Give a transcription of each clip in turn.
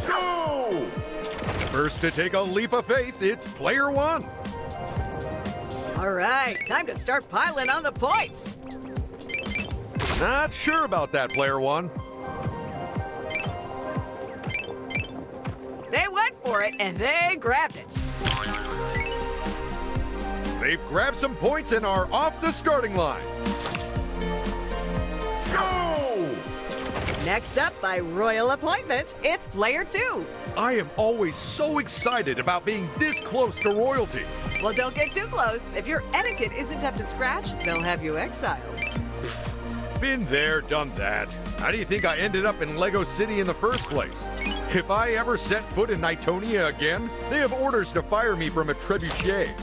Go! First to take a leap of faith, it's player one. All right, time to start piling on the points. Not sure about that, player one. They went for it and they grabbed it. They've grabbed some points and are off the starting line. Go! Next up, by royal appointment, it's player two. I am always so excited about being this close to royalty. Well, don't get too close. If your etiquette isn't up to scratch, they'll have you exiled. Been there, done that. How do you think I ended up in Lego City in the first place? If I ever set foot in Nitonia again, they have orders to fire me from a trebuchet.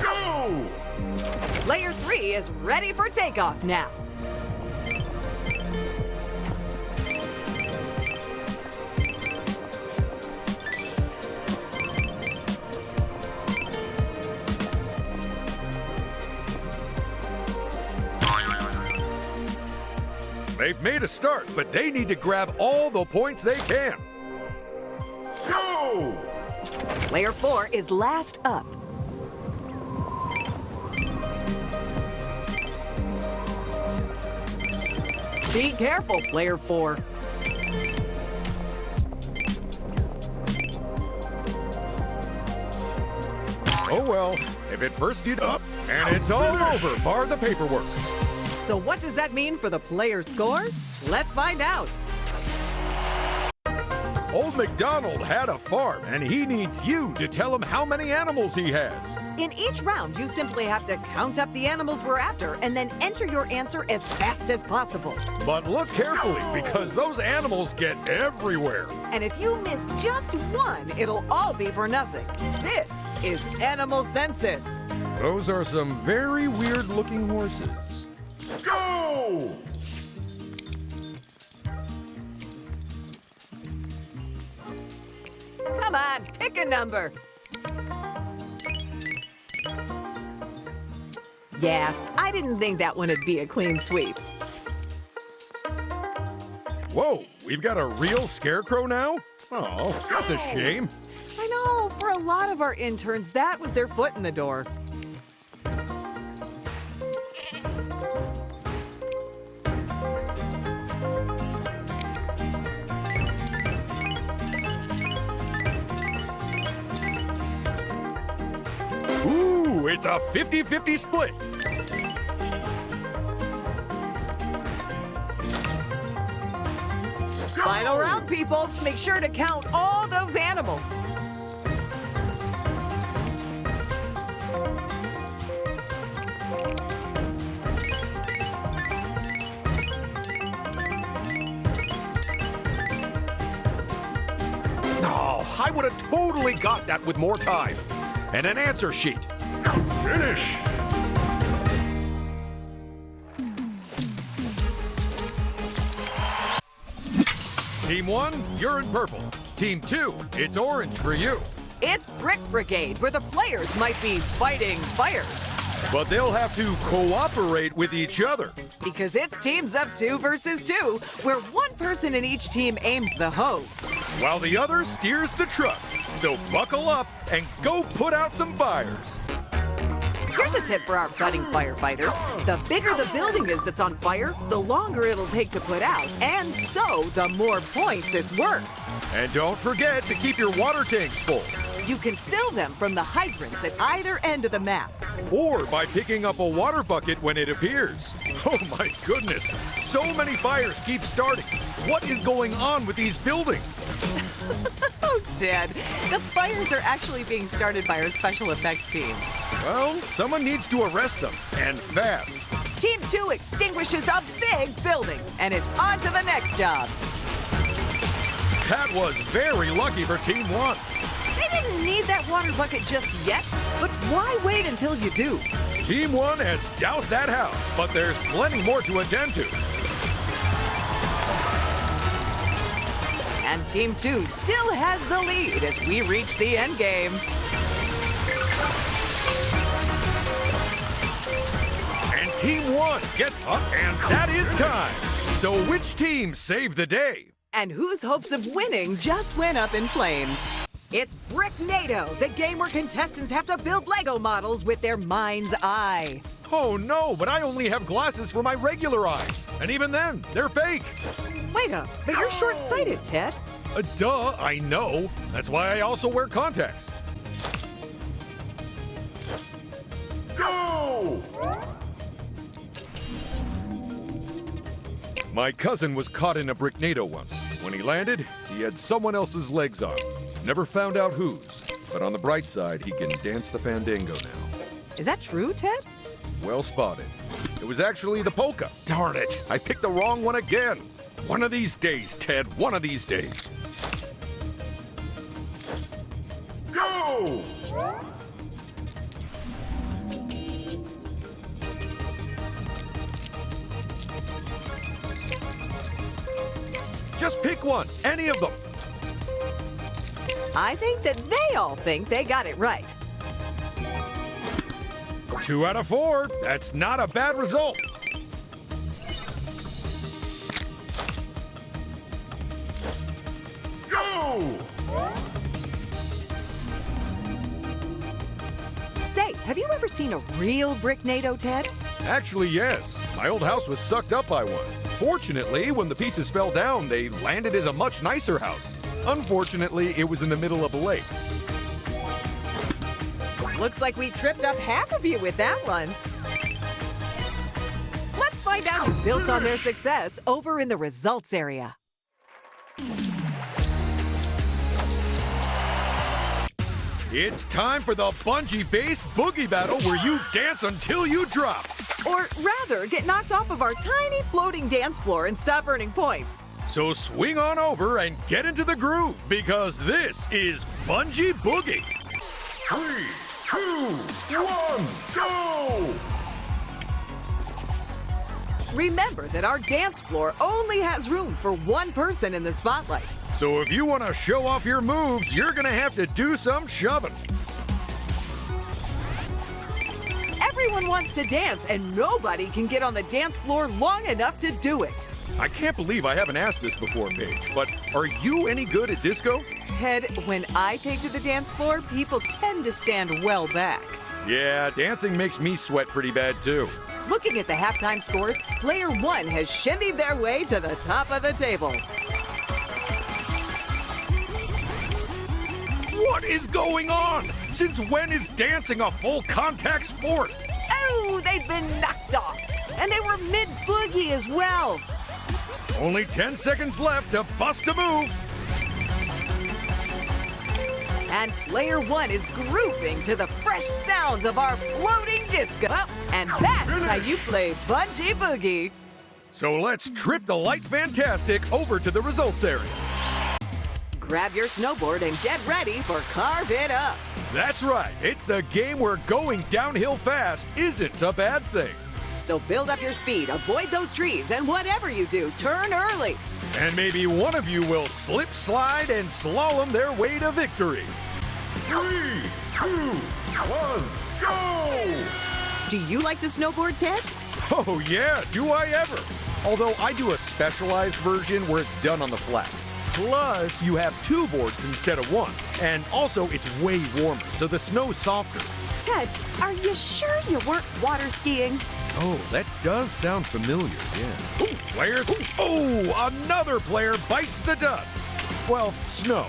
Go! Player three is ready for takeoff now. They've made a start, but they need to grab all the points they can. Go! Player four is last up. Be careful, player four. Oh well, if at first you'd up, and it's all over, bar the paperwork. So what does that mean for the player scores? Let's find out. Old MacDonald had a farm, and he needs you to tell him how many animals he has. In each round, you simply have to count up the animals we're after and then enter your answer as fast as possible. But look carefully, because those animals get everywhere. And if you miss just one, it'll all be for nothing. This is Animal Census. Those are some very weird-looking horses. Go! Come on, pick a number. Yeah, I didn't think that one would be a clean sweep. Whoa, we've got a real scarecrow now? Oh, that's a shame. I know, for a lot of our interns, that was their foot in the door. Ooh, it's a 50-50 split. Final round, people. Make sure to count all those animals. Oh, I would have totally got that with more time. And an answer sheet. Finish! Team 1, you're in purple. Team 2, it's orange for you. It's Brick Brigade, where the players might be fighting fires. But they'll have to cooperate with each other. Because it's teams of 2 versus 2, where one person in each team aims the hose. While the other steers the truck. So buckle up and go put out some fires. Here's a tip for our budding firefighters. The bigger the building is that's on fire, the longer it'll take to put out, and so the more points it's worth. And don't forget to keep your water tanks full. You can fill them from the hydrants at either end of the map. Or by picking up a water bucket when it appears. Oh my goodness, so many fires keep starting. What is going on with these buildings? Oh, Dad, the fires are actually being started by our special effects team. Well, someone needs to arrest them, and fast. Team 2 extinguishes a big building, and it's on to the next job. That was very lucky for Team 1. They didn't need that water bucket just yet, but why wait until you do? Team 1 has doused that house, but there's plenty more to attend to. And Team 2 still has the lead as we reach the end game. And Team 1 gets up, and that is time. So which team saved the day? and whose hopes of winning just went up in flames. It's Bricknado, the game where contestants have to build Lego models with their mind's eye. Oh no, but I only have glasses for my regular eyes. And even then, they're fake. Wait up, but you're short-sighted, Ted. Duh, I know. That's why I also wear contacts. Go! My cousin was caught in a Bricknado once. When he landed, he had someone else's legs on. Never found out whose. But on the bright side, he can dance the fandango now. Is that true, Ted? Well spotted. It was actually the polka. Darn it, I picked the wrong one again. One of these days, Ted, one of these days. Go! Just pick one, any of them. I think that they all think they got it right. 2 out of 4. That's not a bad result. Go! Say, have you ever seen a real Bricknado, Ted? Actually, yes. My old house was sucked up by one. Fortunately, when the pieces fell down, they landed as a much nicer house. Unfortunately, it was in the middle of a lake. Looks like we tripped up half of you with that one. Let's find out who built on their success over in the results area. It's time for the bungee-based boogie battle where you dance until you drop. Or rather, get knocked off of our tiny floating dance floor and stop earning points. So swing on over and get into the groove because this is Bungee Boogie. 3, 2, 1, go! Remember that our dance floor only has room for one person in the spotlight. So if you want to show off your moves, you're going to have to do some shoving. Everyone wants to dance, and nobody can get on the dance floor long enough to do it. I can't believe I haven't asked this before, Paige, but are you any good at disco? Ted, when I take to the dance floor, people tend to stand well back. Yeah, dancing makes me sweat pretty bad, too. Looking at the halftime scores, player 1 has shimmied their way to the top of the table. What is going on? Since when is dancing a full contact sport? Oh, they've been knocked off. And they were mid-boogie as well. Only 10 seconds left to bust a move. And player 1 is grooving to the fresh sounds of our floating disco. And that's how you play Bungee Boogie. So let's trip the light fantastic over to the results area. Grab your snowboard and get ready for Carve It Up. That's right. It's the game where going downhill fast isn't a bad thing. So build up your speed, avoid those trees, and whatever you do, turn early. And maybe one of you will slip, slide, and slalom their way to victory. 3, 2, 1, go! Do you like to snowboard, Ted? Oh yeah, do I ever? Although I do a specialized version where it's done on the flat. Plus, you have 2 boards instead of 1. And also, it's way warmer, so the snow's softer. Ted, are you sure you weren't water skiing? Oh, that does sound familiar, yeah. Ooh, player. Oh, another player bites the dust. Well, snow.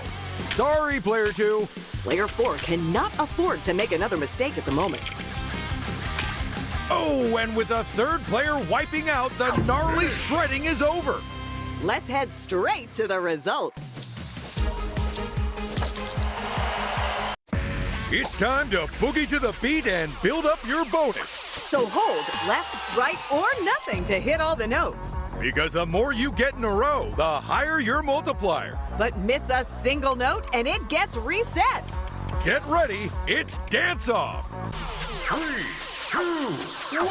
Sorry, player 2. Player 4 cannot afford to make another mistake at the moment. Oh, and with a 3rd player wiping out, the gnarly shredding is over. Let's head straight to the results. It's time to boogie to the beat and build up your bonus. So hold left, right, or nothing to hit all the notes. Because the more you get in a row, the higher your multiplier. But miss a single note and it gets reset. Get ready, it's dance off. 3, 2, 1,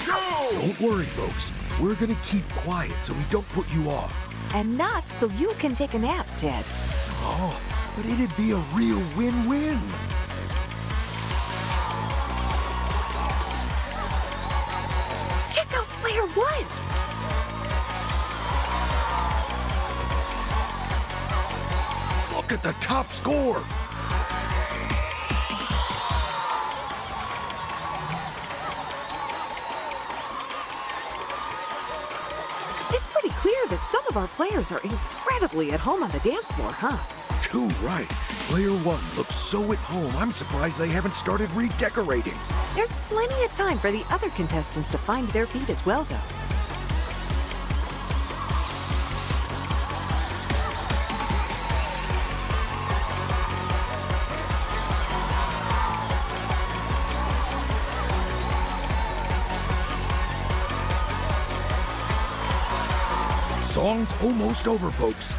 go! Don't worry, folks. We're gonna keep quiet so we don't put you off. And not so you can take a nap, Ted. Oh, but it'd be a real win-win. Check out player 1. Look at the top score. It's pretty clear that some of our players are incredibly at home on the dance floor, huh? Too right. Player 1 looks so at home, I'm surprised they haven't started redecorating. There's plenty of time for the other contestants to find their feet as well, though. Song's almost over, folks.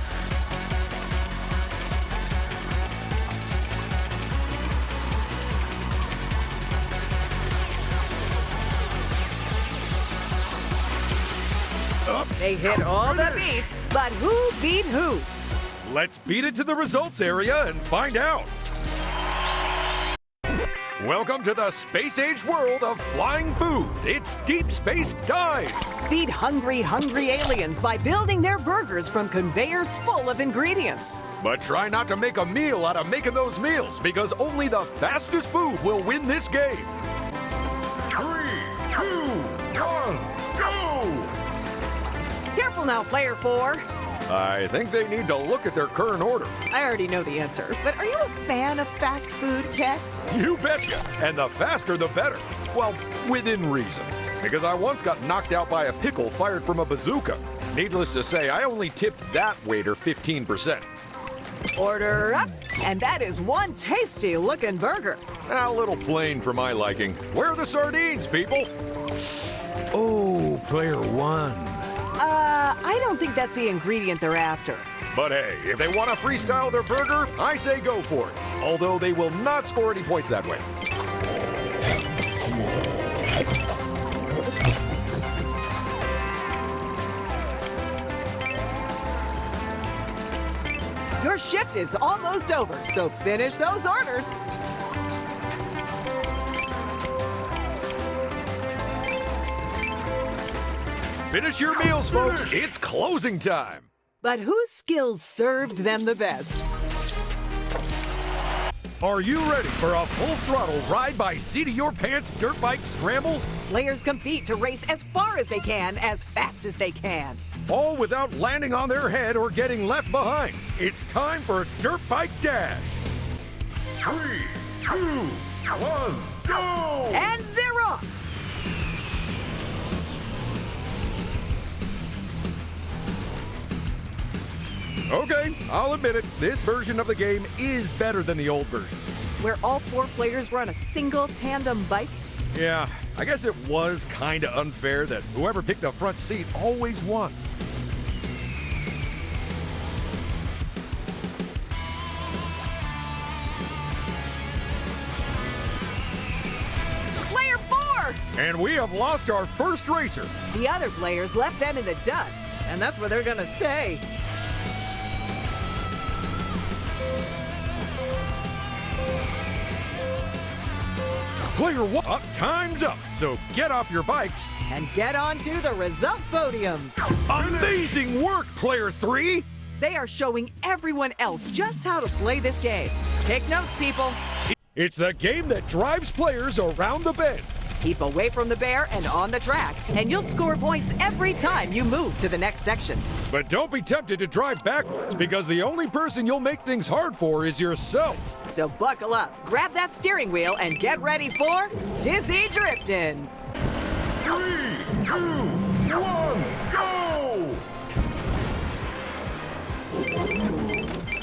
They hit all the beats, but who beat who? Let's beat it to the results area and find out. Welcome to the space-age world of flying food. It's Deep Space Dive. Feed hungry aliens by building their burgers from conveyors full of ingredients. But try not to make a meal out of making those meals, because only the fastest food will win this game. 3, 2, 1, go! Careful now, player 4. I think they need to look at their current order. I already know the answer, but are you a fan of fast food, Ted? You betcha. And the faster, the better. Well, within reason. Because I once got knocked out by a pickle fired from a bazooka. Needless to say, I only tipped that waiter 15%. Order up, and that is one tasty-looking burger. A little plain for my liking. Where are the sardines, people? Oh, player 1. I don't think that's the ingredient they're after. But hey, if they want to freestyle their burger, I say go for it. Although they will not score any points that way. Your shift is almost over, so finish those orders. Finish your meals, folks. It's closing time. But whose skills served them the best? Are you ready for a full-throttle ride-by-seat-of-your-pants dirt bike scramble? Players compete to race as far as they can, as fast as they can. All without landing on their head or getting left behind. It's time for Dirt Bike Dash. 3, 2, 1, go! And they're off! Okay, I'll admit it. This version of the game is better than the old version. Where all 4 players were on a single tandem bike? Yeah, I guess it was kind of unfair that whoever picked the front seat always won. Player 4! And we have lost our first racer. The other players left them in the dust, and that's where they're gonna stay. Player 1, time's up. So get off your bikes. And get on to the results podiums. Amazing work, Player 3. They are showing everyone else just how to play this game. Take notes, people. It's the game that drives players around the bend. Keep away from the bear and on the track, and you'll score points every time you move to the next section. But don't be tempted to drive backwards, because the only person you'll make things hard for is yourself. So buckle up, grab that steering wheel, and get ready for Dizzy Driftin'. 3, 2, 1, go!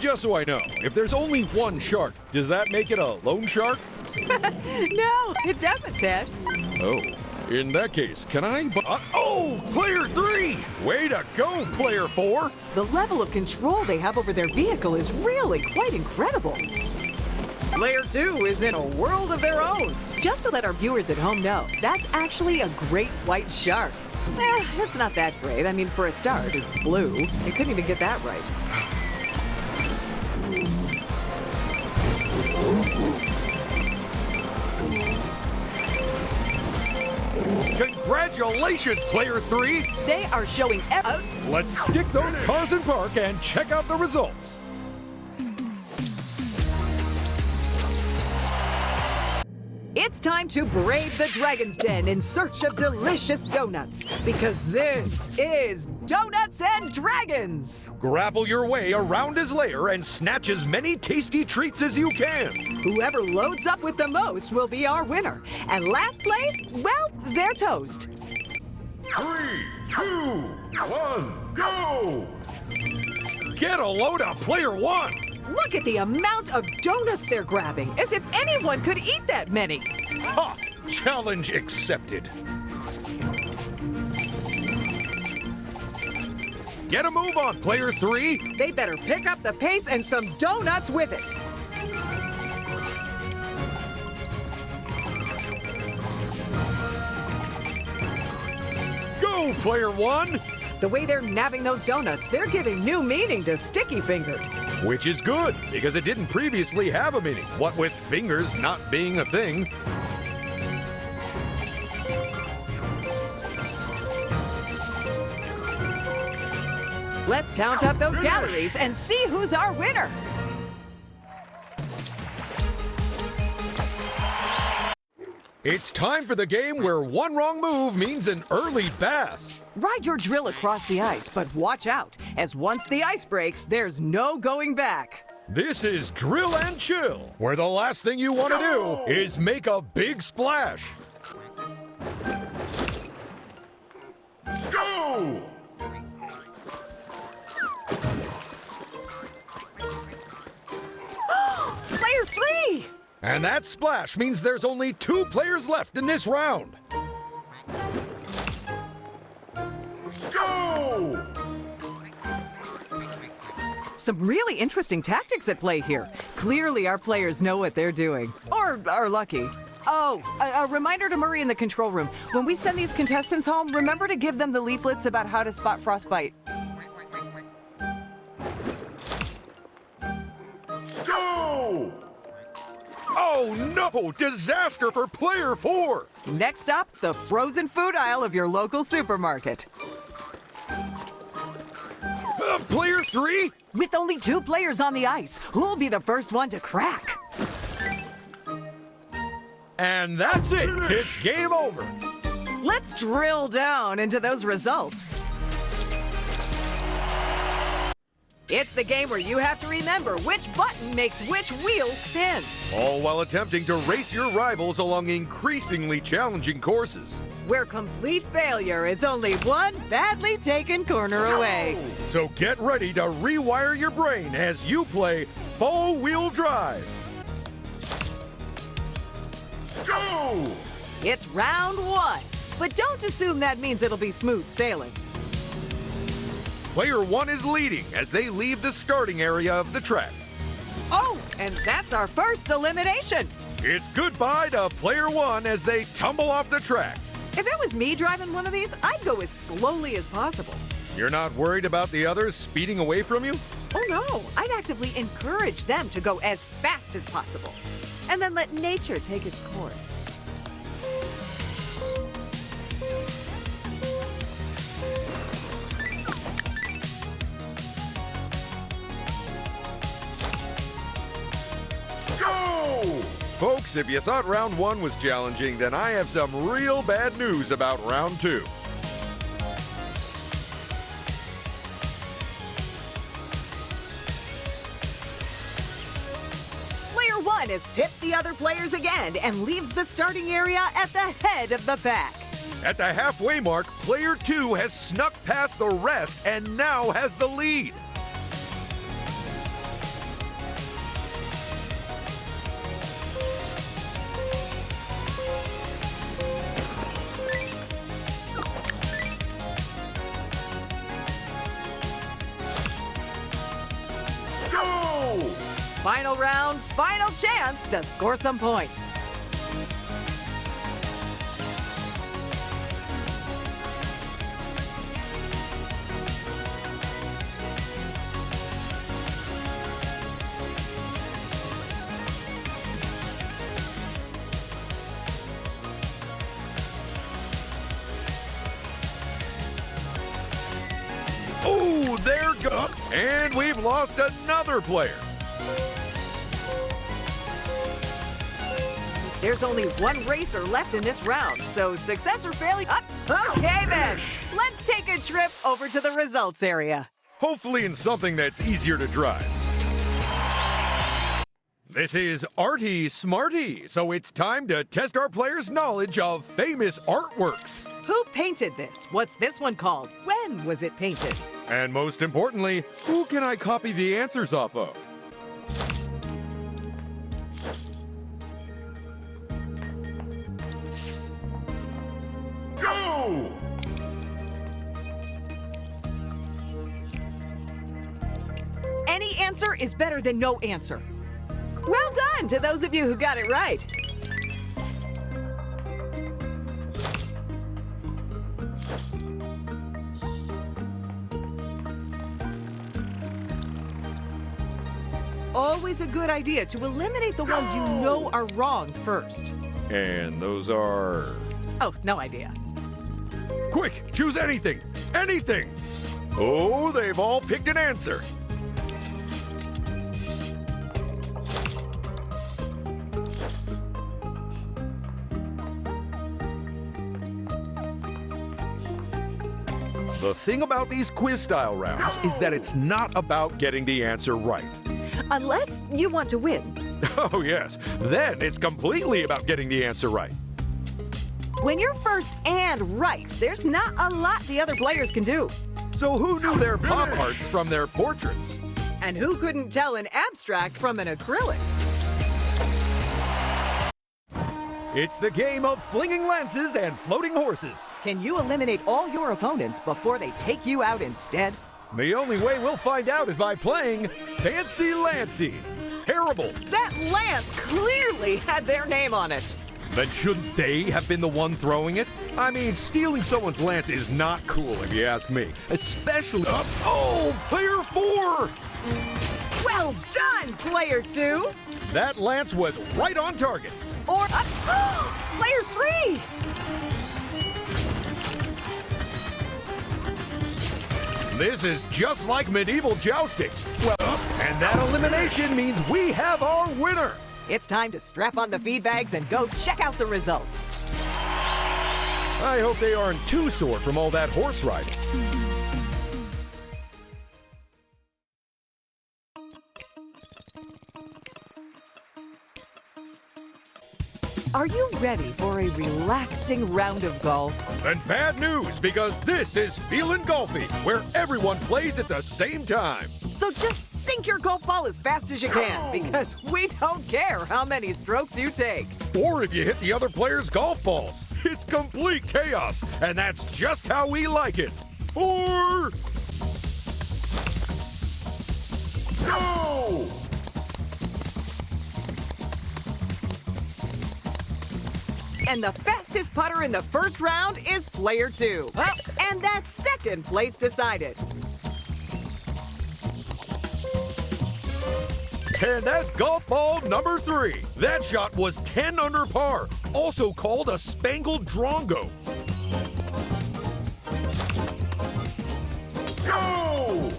Just so I know, if there's only one shark, does that make it a loan shark? No, it doesn't, Ted. Oh, in that case, can I? Oh, Player 3! Way to go, Player 4! The level of control they have over their vehicle is really quite incredible. Player 2 is in a world of their own. Just to let our viewers at home know, that's actually a great white shark. It's not that great. I mean, for a start, it's blue. They couldn't even get that right. Congratulations, Player 3! They are showing Let's stick those cars in park and check out the results. It's time to brave the Dragon's Den in search of delicious donuts, because this is Donuts and Dragons! Grapple your way around his lair and snatch as many tasty treats as you can. Whoever loads up with the most will be our winner. And last place, well, they're toast. 3, 2, 1, go! Get a load of player one! Look at the amount of donuts they're grabbing, as if anyone could eat that many. Ha! Challenge accepted. Get a move on, player 3. They better pick up the pace and some donuts with it. Go, player 1. The way they're nabbing those donuts, they're giving new meaning to Sticky Fingered. Which is good, because it didn't previously have a meaning, what with fingers not being a thing. Let's count up those calories and see who's our winner. It's time for the game where one wrong move means an early bath. Ride your drill across the ice, but watch out, as once the ice breaks, there's no going back. This is Drill and Chill, where the last thing you want to do is make a big splash. Go! Player 3! And that splash means there's only 2 players left in this round. Go! Some really interesting tactics at play here. Clearly our players know what they're doing. Or are lucky. Oh, a reminder to Murray in the control room. When we send these contestants home, remember to give them the leaflets about how to spot frostbite. Go! Oh no! Disaster for player 4! Next up, the frozen food aisle of your local supermarket. Player 3? With only 2 players on the ice, who'll be the first one to crack? And that's it! It's game over! Let's drill down into those results. It's the game where you have to remember which button makes which wheel spin. All while attempting to race your rivals along increasingly challenging courses. Where complete failure is only one badly taken corner away. So get ready to rewire your brain as you play full-wheel drive. Go! It's round 1, but don't assume that means it'll be smooth sailing. Player 1 is leading as they leave the starting area of the track. Oh, and that's our first elimination. It's goodbye to player 1 as they tumble off the track. If it was me driving one of these, I'd go as slowly as possible. You're not worried about the others speeding away from you? Oh no, I'd actively encourage them to go as fast as possible. And then let nature take its course. Go! Folks, if you thought round 1 was challenging, then I have some real bad news about round 2. Player 1 has pipped the other players again and leaves the starting area at the head of the pack. At the halfway mark, player 2 has snuck past the rest and now has the lead. Final round, final chance to score some points. Oh, there goes. And we've lost another player. There's only one racer left in this round, so success or failure. Okay then, let's take a trip over to the results area. Hopefully in something that's easier to drive. This is Arty Smarty, so it's time to test our players' knowledge of famous artworks. Who painted this? What's this one called? When was it painted? And most importantly, who can I copy the answers off of? Go! Any answer is better than no answer. Well done to those of you who got it right. Always a good idea to eliminate the ones you know are wrong first. And those are... Oh, no idea. Quick, choose anything! Anything! Oh, they've all picked an answer. The thing about these quiz-style rounds is that it's not about getting the answer right. Unless you want to win. Oh, yes. Then it's completely about getting the answer right. When you're first and right, there's not a lot the other players can do. So who knew their pop arts from their portraits? And who couldn't tell an abstract from an acrylic? It's the game of flinging lances and floating horses. Can you eliminate all your opponents before they take you out instead? The only way we'll find out is by playing Fancy Lancy. Terrible. That lance clearly had their name on it. Then shouldn't they have been the one throwing it? I mean, stealing someone's lance is not cool if you ask me. Especially... Oh, player 4! Well done, player 2! That lance was right on target. Or... player 3! This is just like medieval jousting. Well, and that elimination means we have our winner. It's time to strap on the feed bags and go check out the results. I hope they aren't too sore from all that horse riding. Are you ready for a relaxing round of golf? Then bad news, because this is Feelin' Golfy, where everyone plays at the same time. So just sink your golf ball as fast as you can, because we don't care how many strokes you take. Or if you hit the other player's golf balls. It's complete chaos, and that's just how we like it. Or... Go! And the fastest putter in the first round is player 2. And that's second place decided. And that's golf ball number 3. That shot was 10 under par, also called a spangled drongo. Go!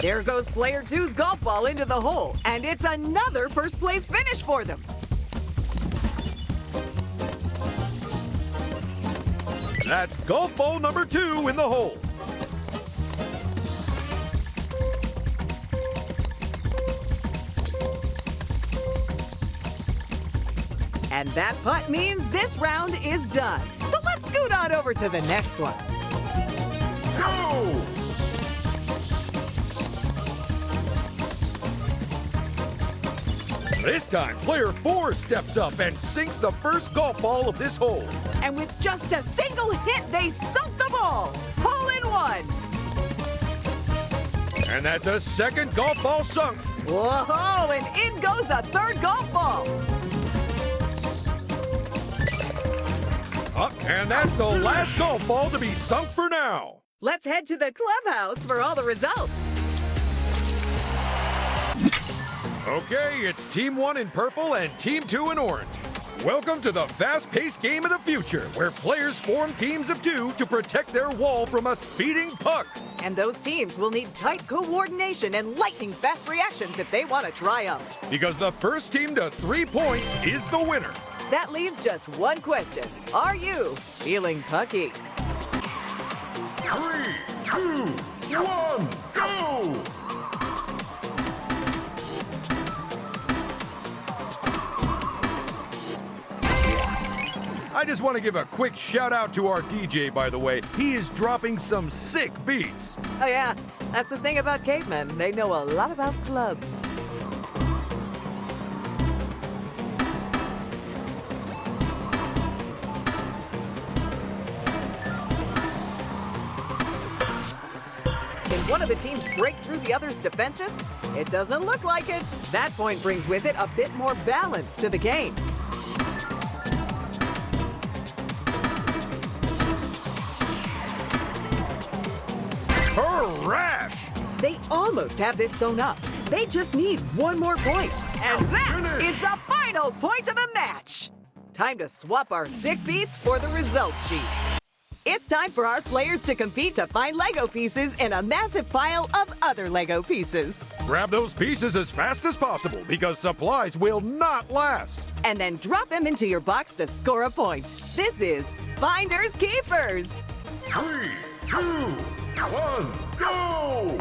There goes player 2's golf ball into the hole, and it's another first place finish for them. That's golf ball number 2 in the hole. And that putt means this round is done. So let's scoot on over to the next one. Go! This time, player 4 steps up and sinks the first golf ball of this hole. And with just a single hit, they sunk the ball. Hole in one. And that's a second golf ball sunk. Whoa, and in goes a third golf ball. And that's the last golf ball to be sunk for now. Let's head to the clubhouse for all the results. Okay, it's Team 1 in purple and Team 2 in orange. Welcome to the fast-paced game of the future, where players form teams of 2 to protect their wall from a speeding puck. And those teams will need tight coordination and lightning-fast reactions if they want to triumph. Because the first team to 3 points is the winner. That leaves just one question. Are you feeling pucky? 3, 2, 1, go! I just want to give a quick shout out to our DJ, by the way. He is dropping some sick beats. Oh yeah, that's the thing about cavemen. They know a lot about clubs. Can one of the teams break through the other's defenses? It doesn't look like it. That point brings with it a bit more balance to the game. Harash! They almost have this sewn up. They just need one more point. And that is the final point of the match. Time to swap our sick beats for the result sheet. It's time for our players to compete to find Lego pieces in a massive pile of other Lego pieces. Grab those pieces as fast as possible because supplies will not last. And then drop them into your box to score a point. This is Finders Keepers. 3, 2, 1, go!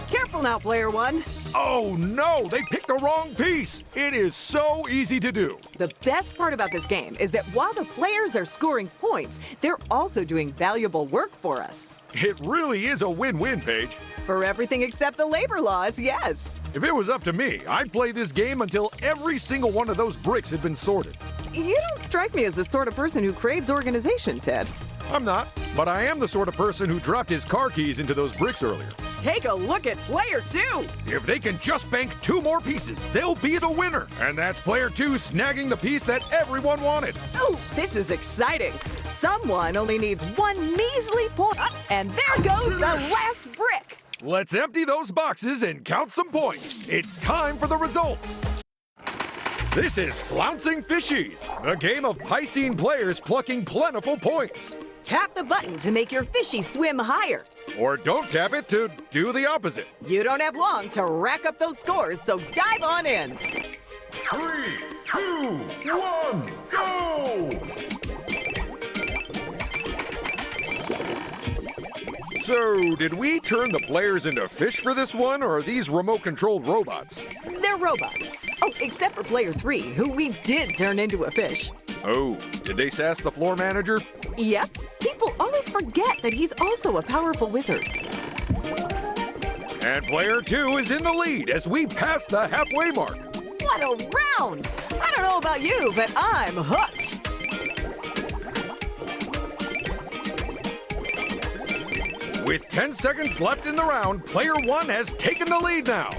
Careful now, player 1. Oh no, they picked the wrong piece. It is so easy to do. The best part about this game is that while the players are scoring points, they're also doing valuable work for us. It really is a win-win, Paige. For everything except the labor laws, yes. If it was up to me, I'd play this game until every single one of those bricks had been sorted. You don't strike me as the sort of person who craves organization, Ted. I'm not, but I am the sort of person who dropped his car keys into those bricks earlier. Take a look at player 2. If they can just bank 2 more pieces, they'll be the winner. And that's player 2 snagging the piece that everyone wanted. Oh, this is exciting. Someone only needs one measly point. And there goes the last brick. Let's empty those boxes and count some points. It's time for the results. This is Flouncing Fishies, a game of Piscine players plucking plentiful points. Tap the button to make your fishy swim higher. Or don't tap it to do the opposite. You don't have long to rack up those scores, so dive on in. 3, 2, 1, go! So, did we turn the players into fish for this one, or are these remote-controlled robots? They're robots. Oh, except for player 3, who we did turn into a fish. Oh, did they sass the floor manager? Yep. People always forget that he's also a powerful wizard. And player 2 is in the lead as we pass the halfway mark. What a round! I don't know about you, but I'm hooked. With 10 seconds left in the round, player 1 has taken the lead now.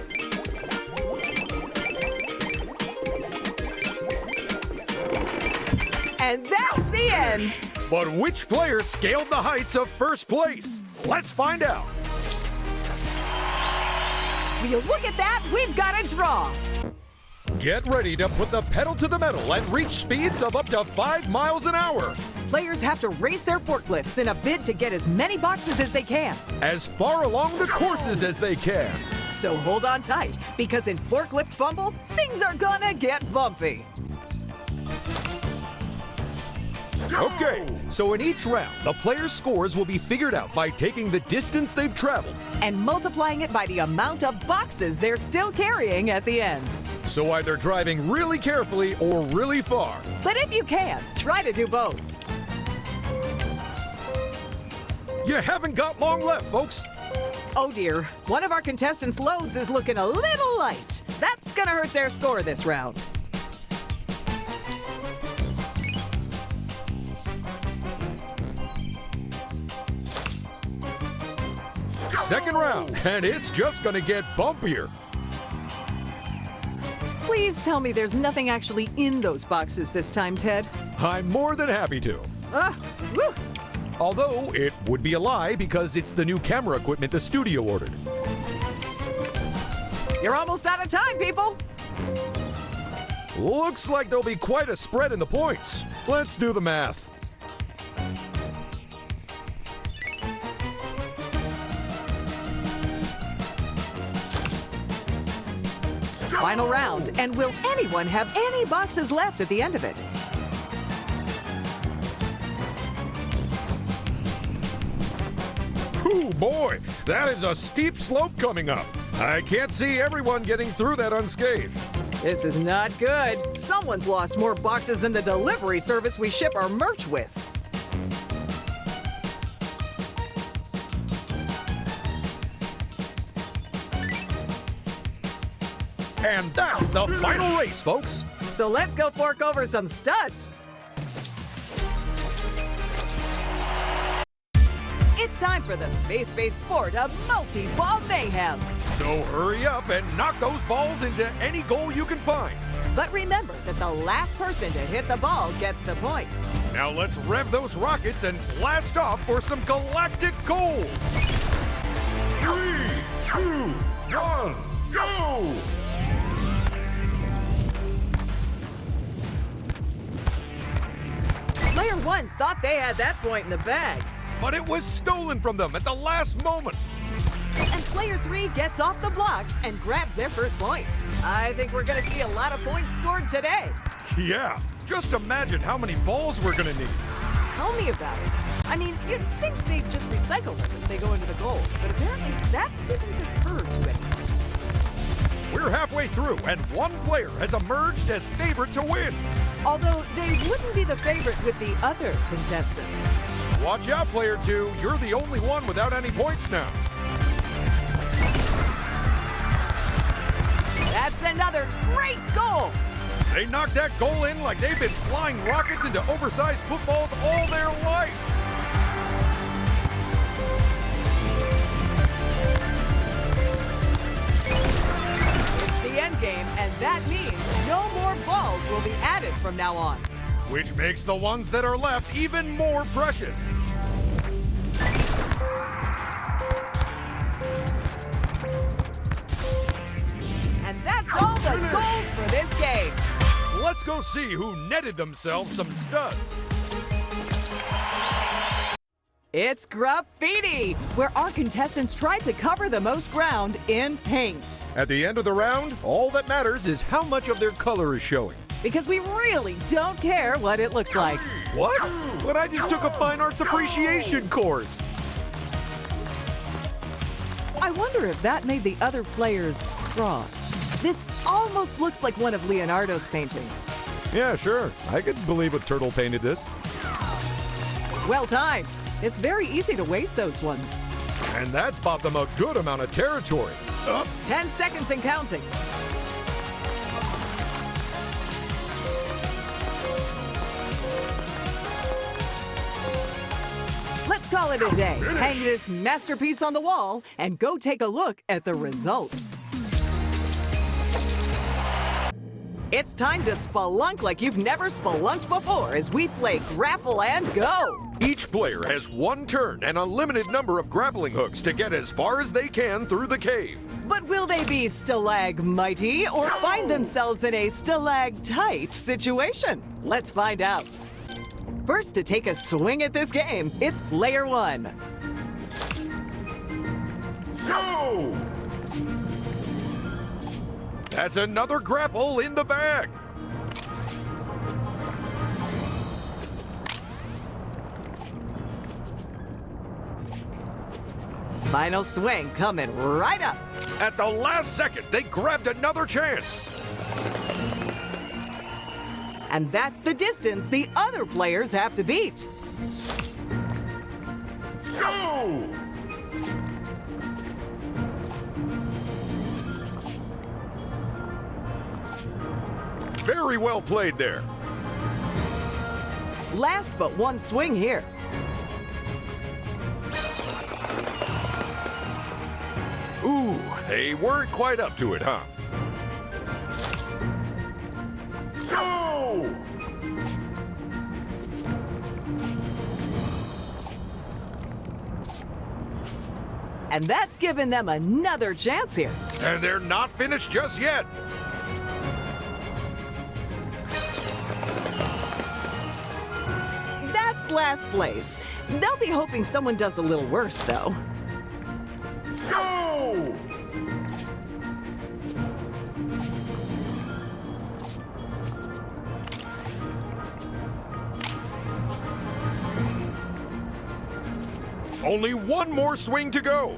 And that's the end. But which player scaled the heights of first place? Let's find out. Will you look at that? We've got a draw. Get ready to put the pedal to the metal and reach speeds of up to 5 miles an hour. Players have to race their forklifts in a bid to get as many boxes as they can. As far along the courses as they can. So hold on tight, because in Forklift Fumble, things are gonna get bumpy. Okay, so in each round, the players' scores will be figured out by taking the distance they've traveled And multiplying it by the amount of boxes they're still carrying at the end. So either driving really carefully or really far. But if you can, try to do both. You haven't got long left, folks. Oh dear, one of our contestants' loads is looking a little light. That's gonna hurt their score this round. Second round, and it's just gonna get bumpier. Please tell me there's nothing actually in those boxes this time, Ted. I'm more than happy to. Woo! Although it would be a lie because it's the new camera equipment the studio ordered. You're almost out of time, people. Looks like there'll be quite a spread in the points. Let's do the math. Final round, and will anyone have any boxes left at the end of it? Ooh, boy, that is a steep slope coming up. I can't see everyone getting through that unscathed. This is not good. Someone's lost more boxes than the delivery service we ship our merch with. And that's the final race, folks. So let's go fork over some studs. It's time for the space-based sport of multi-ball mayhem. So hurry up and knock those balls into any goal you can find. But remember that the last person to hit the ball gets the point. Now let's rev those rockets and blast off for some galactic goals. 3, 2, 1, go! Player one thought they had that point in the bag. But it was stolen from them at the last moment. And player three gets off the blocks and grabs their first point. I think we're going to see a lot of points scored today. Yeah, just imagine how many balls we're gonna need. Tell me about it. I mean, you'd think they'd just recycle them as they go into the goals, but apparently that didn't occur to anyone. We're halfway through, and one player has emerged as favorite to win. Although they wouldn't be the favorite with the other contestants. Watch out, player two. You're the only one without any points now. That's another great goal! They knocked that goal in like they've been flying rockets into oversized footballs all their life. It's the end game, and that means no more balls will be added from now on. Which makes the ones that are left even more precious. And that's all the goals for this game. Let's go see who netted themselves some studs. It's graffiti, where our contestants try to cover the most ground in paint. At the end of the round, all that matters is how much of their color is showing. Because we really don't care what it looks like. What? But I just took a fine arts appreciation course. I wonder if that made the other players cross. This almost looks like one of Leonardo's paintings. Yeah, sure. I could believe a turtle painted this. Well timed. It's very easy to waste those ones. And that's bought them a good amount of territory. 10 seconds and counting. Let's call it a day. Hang this masterpiece on the wall and go take a look at the results. It's time to spelunk like you've never spelunked before as we play Grapple and Go. Each player has one turn and a limited number of grappling hooks to get as far as they can through the cave. But will they be stalagmighty or find themselves in a stalactite situation? Let's find out. First to take a swing at this game, it's player one. Go! That's another grapple in the bag. Final swing coming right up. At the last second, they grabbed another chance. and that's the distance the other players have to beat. Go! Very well played there. Last but one swing here. Ooh, they weren't quite up to it, huh? Go! And that's given them another chance here. And they're not finished just yet. That's last place. They'll be hoping someone does a little worse, though. Go! Only one more swing to go.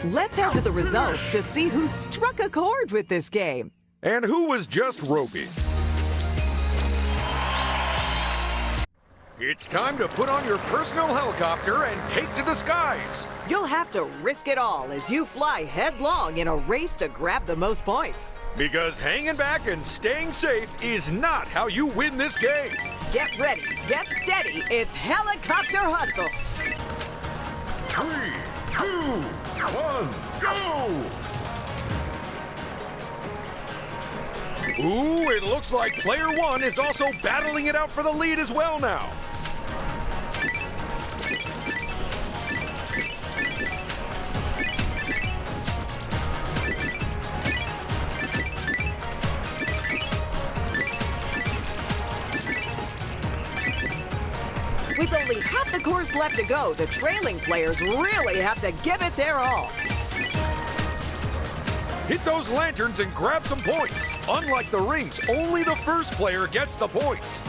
Let's head to the results to see who struck a chord with this game. And who was just ropey? It's time to put on your personal helicopter and take to the skies. You'll have to risk it all as you fly headlong in a race to grab the most points. Because hanging back and staying safe is not how you win this game. Get ready, get steady, it's helicopter hustle. 3, 2, 1, go! Ooh, it looks like player one is also battling it out for the lead as well now. With only half the course left to go, the trailing players really have to give it their all. Hit those lanterns and grab some points. Unlike the rings, only the first player gets the points.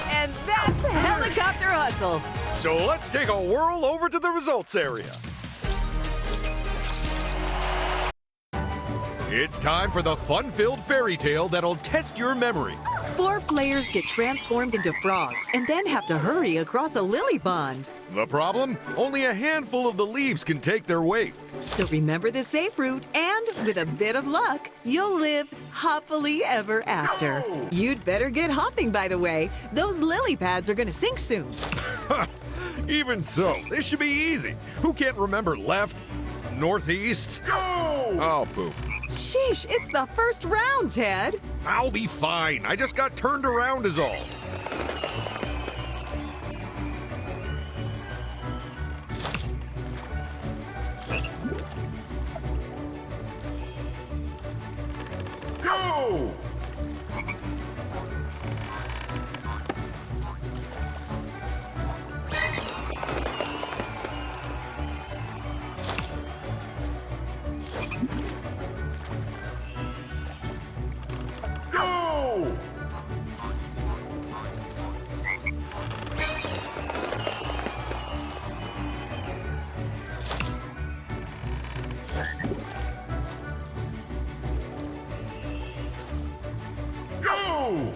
And that's helicopter hustle. So let's take a whirl over to the results area. It's time for the fun-filled fairy tale that'll test your memory. 4 players get transformed into frogs and then have to hurry across a lily pond. The problem? Only a handful of the leaves can take their weight. So remember the safe route, and with a bit of luck, you'll live happily ever after. You'd better get hopping, by the way. Those lily pads are gonna sink soon. Even so, this should be easy. Who can't remember left, northeast? Go! Oh, poop. Sheesh, it's the first round, Ted. I'll be fine. I just got turned around is all. Go! Go! Go!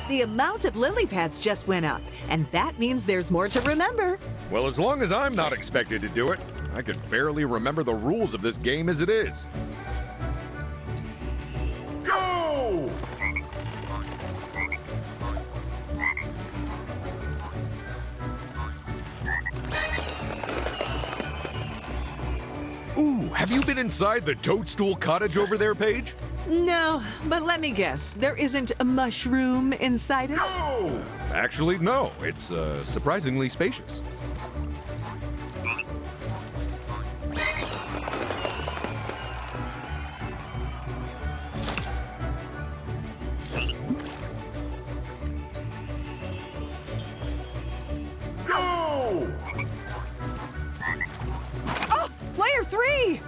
The amount of lily pads just went up, and that means there's more to remember. Well, as long as I'm not expected to do it, I could barely remember the rules of this game as it is. Go! Ooh, have you been inside the Toadstool Cottage over there, Paige? No, but let me guess, there isn't a mushroom inside it? Go! Actually, no. It's surprisingly spacious. Go! Oh, player 3!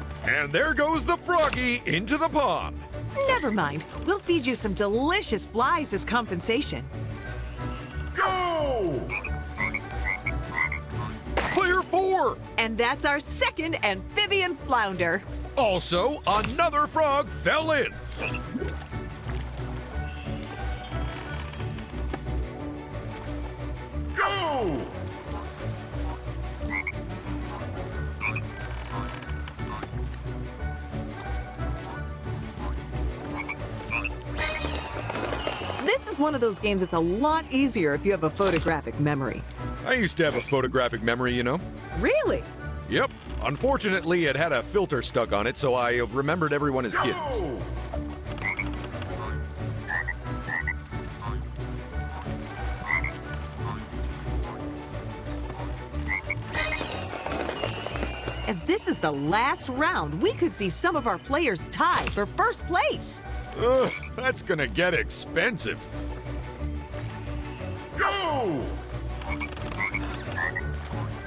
And there goes the froggy into the pond. Never mind. We'll feed you some delicious flies as compensation. Go! Player 4! And that's our second amphibian flounder. Also, another frog fell in. Go! This is one of those games that's a lot easier if you have a photographic memory. I used to have a photographic memory, you know. Really? Yep. Unfortunately, it had a filter stuck on it, so I remembered everyone as kids. As this is the last round, we could see some of our players tie for first place. Ugh, that's gonna get expensive. Go!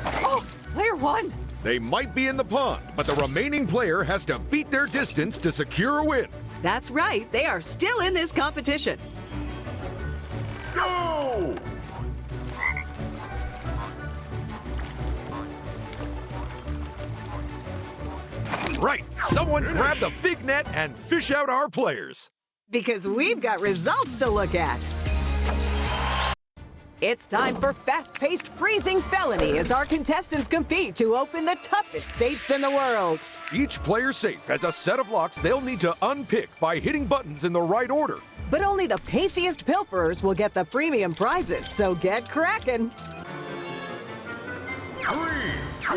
Oh, player 1. They might be in the pond, but the remaining player has to beat their distance to secure a win. That's right, they are still in this competition. Go! Right, someone grab the big net and fish out our players. Because we've got results to look at. It's time for fast-paced freezing felony as our contestants compete to open the toughest safes in the world. Each player's safe has a set of locks they'll need to unpick by hitting buttons in the right order. But only the paciest pilferers will get the premium prizes, so get cracking. 3, 2,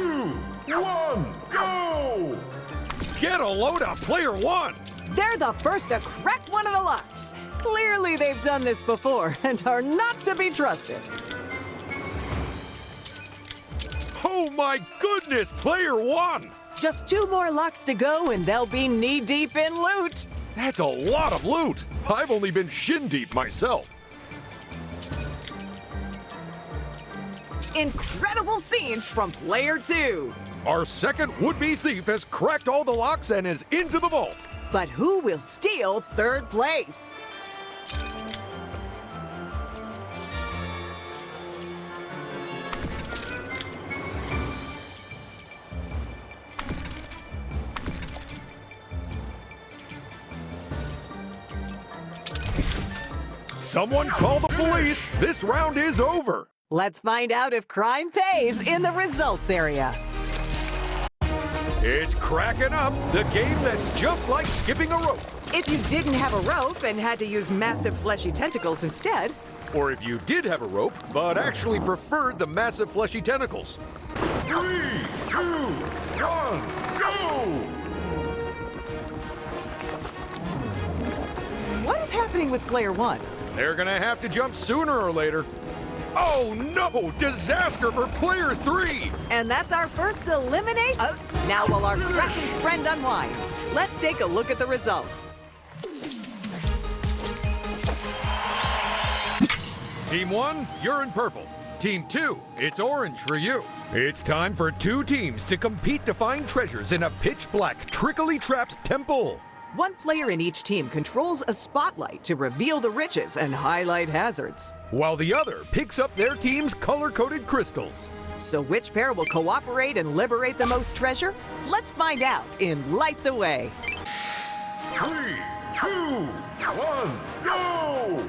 1, go! Get a load of player 1! They're the first to crack one of the locks. Clearly they've done this before and are not to be trusted. Oh my goodness, player 1! Just 2 more locks to go and they'll be knee-deep in loot. That's a lot of loot. I've only been shin-deep myself. Incredible scenes from player 2. Our second would-be thief has cracked all the locks and is into the vault. But who will steal third place? Someone call the police. This round is over. Let's find out if crime pays in the results area. It's cracking up, the game that's just like skipping a rope. If you didn't have a rope and had to use massive fleshy tentacles instead, Or if you did have a rope, but actually preferred the massive fleshy tentacles. 3, 2, 1, go! what is happening with player 1? They're gonna have to jump sooner or later. Oh no! Disaster for player 3! And that's our first elimination. Now while our cracking friend unwinds, let's take a look at the results. Team 1, you're in purple. Team 2, it's orange for you. It's time for 2 teams to compete to find treasures in a pitch-black, trickily trapped temple. One player in each team controls a spotlight to reveal the riches and highlight hazards. While the other picks up their team's color-coded crystals. So which pair will cooperate and liberate the most treasure? Let's find out in Light the Way. 3, 2, 1, go!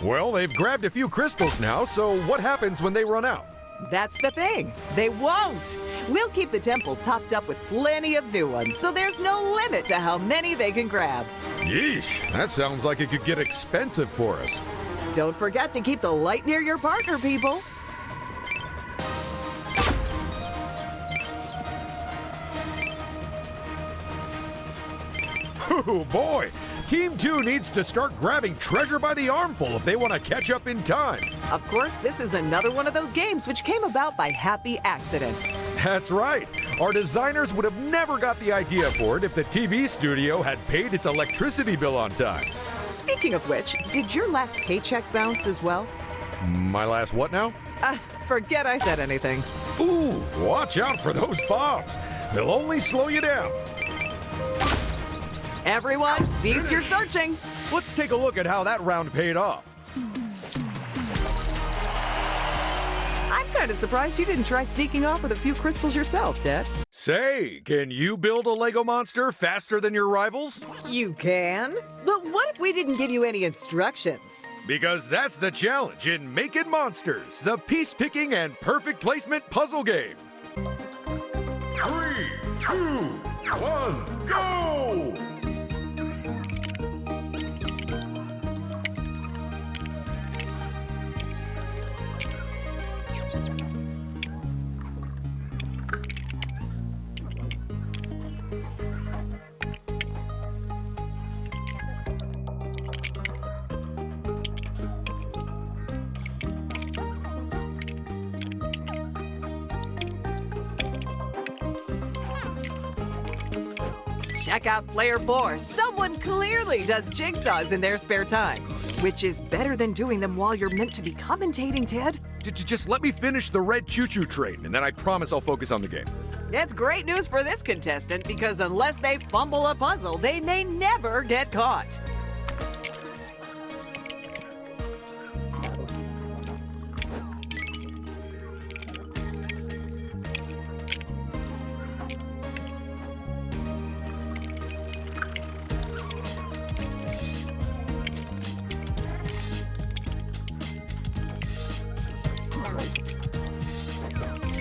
Well, they've grabbed a few crystals now, so what happens when they run out? That's the thing. They won't. We'll keep the temple topped up with plenty of new ones, so there's no limit to how many they can grab. Yeesh, that sounds like it could get expensive for us. Don't forget to keep the light near your partner, people. Oh boy! Team 2 needs to start grabbing treasure by the armful if they want to catch up in time. Of course, this is another one of those games which came about by happy accident. That's right. Our designers would have never got the idea for it if the TV studio had paid its electricity bill on time. Speaking of which, did your last paycheck bounce as well? My last what now? Forget I said anything. Ooh, watch out for those bombs. They'll only slow you down. Everyone, cease your searching. Let's take a look at how that round paid off. I'm kind of surprised you didn't try sneaking off with a few crystals yourself, Ted. Say, can you build a Lego monster faster than your rivals? You can? But what if we didn't give you any instructions? Because that's the challenge in Making Monsters, the piece-picking and perfect placement puzzle game. 3, 2, 1, go! Check out Player 4. Someone clearly does jigsaws in their spare time. Which is better than doing them while you're meant to be commentating, Ted. Just let me finish the red choo-choo train, and then I promise I'll focus on the game. It's great news for this contestant because unless they fumble a puzzle, they may never get caught.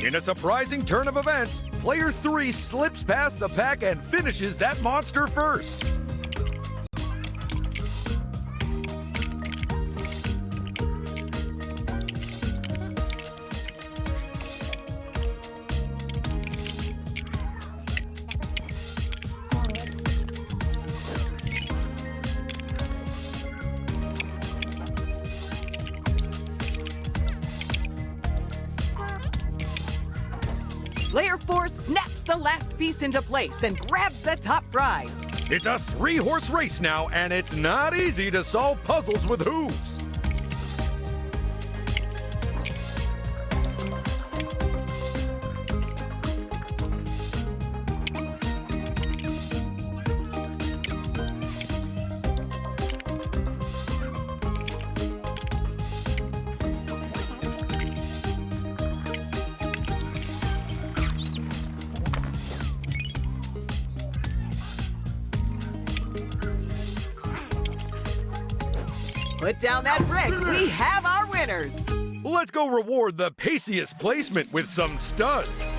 In a surprising turn of events, Player 3 slips past the pack and finishes that monster first. Player 4 snaps the last piece into place and grabs the top prize. It's a 3-horse race now, and it's not easy to solve puzzles with hooves. Put down that brick. We have our winners. Let's go reward the paciest placement with some studs.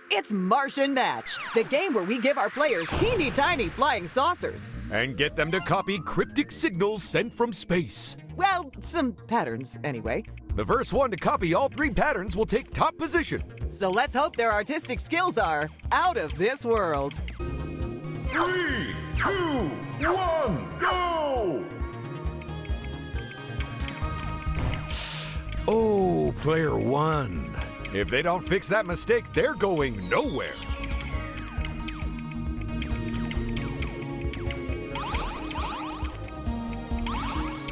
It's Martian Match, the game where we give our players teeny tiny flying saucers. And get them to copy cryptic signals sent from space. Well, some patterns anyway. The first one to copy all 3 patterns will take top position. So let's hope their artistic skills are out of this world. 3, 2, 1, go! Oh, Player 1. If they don't fix that mistake, they're going nowhere.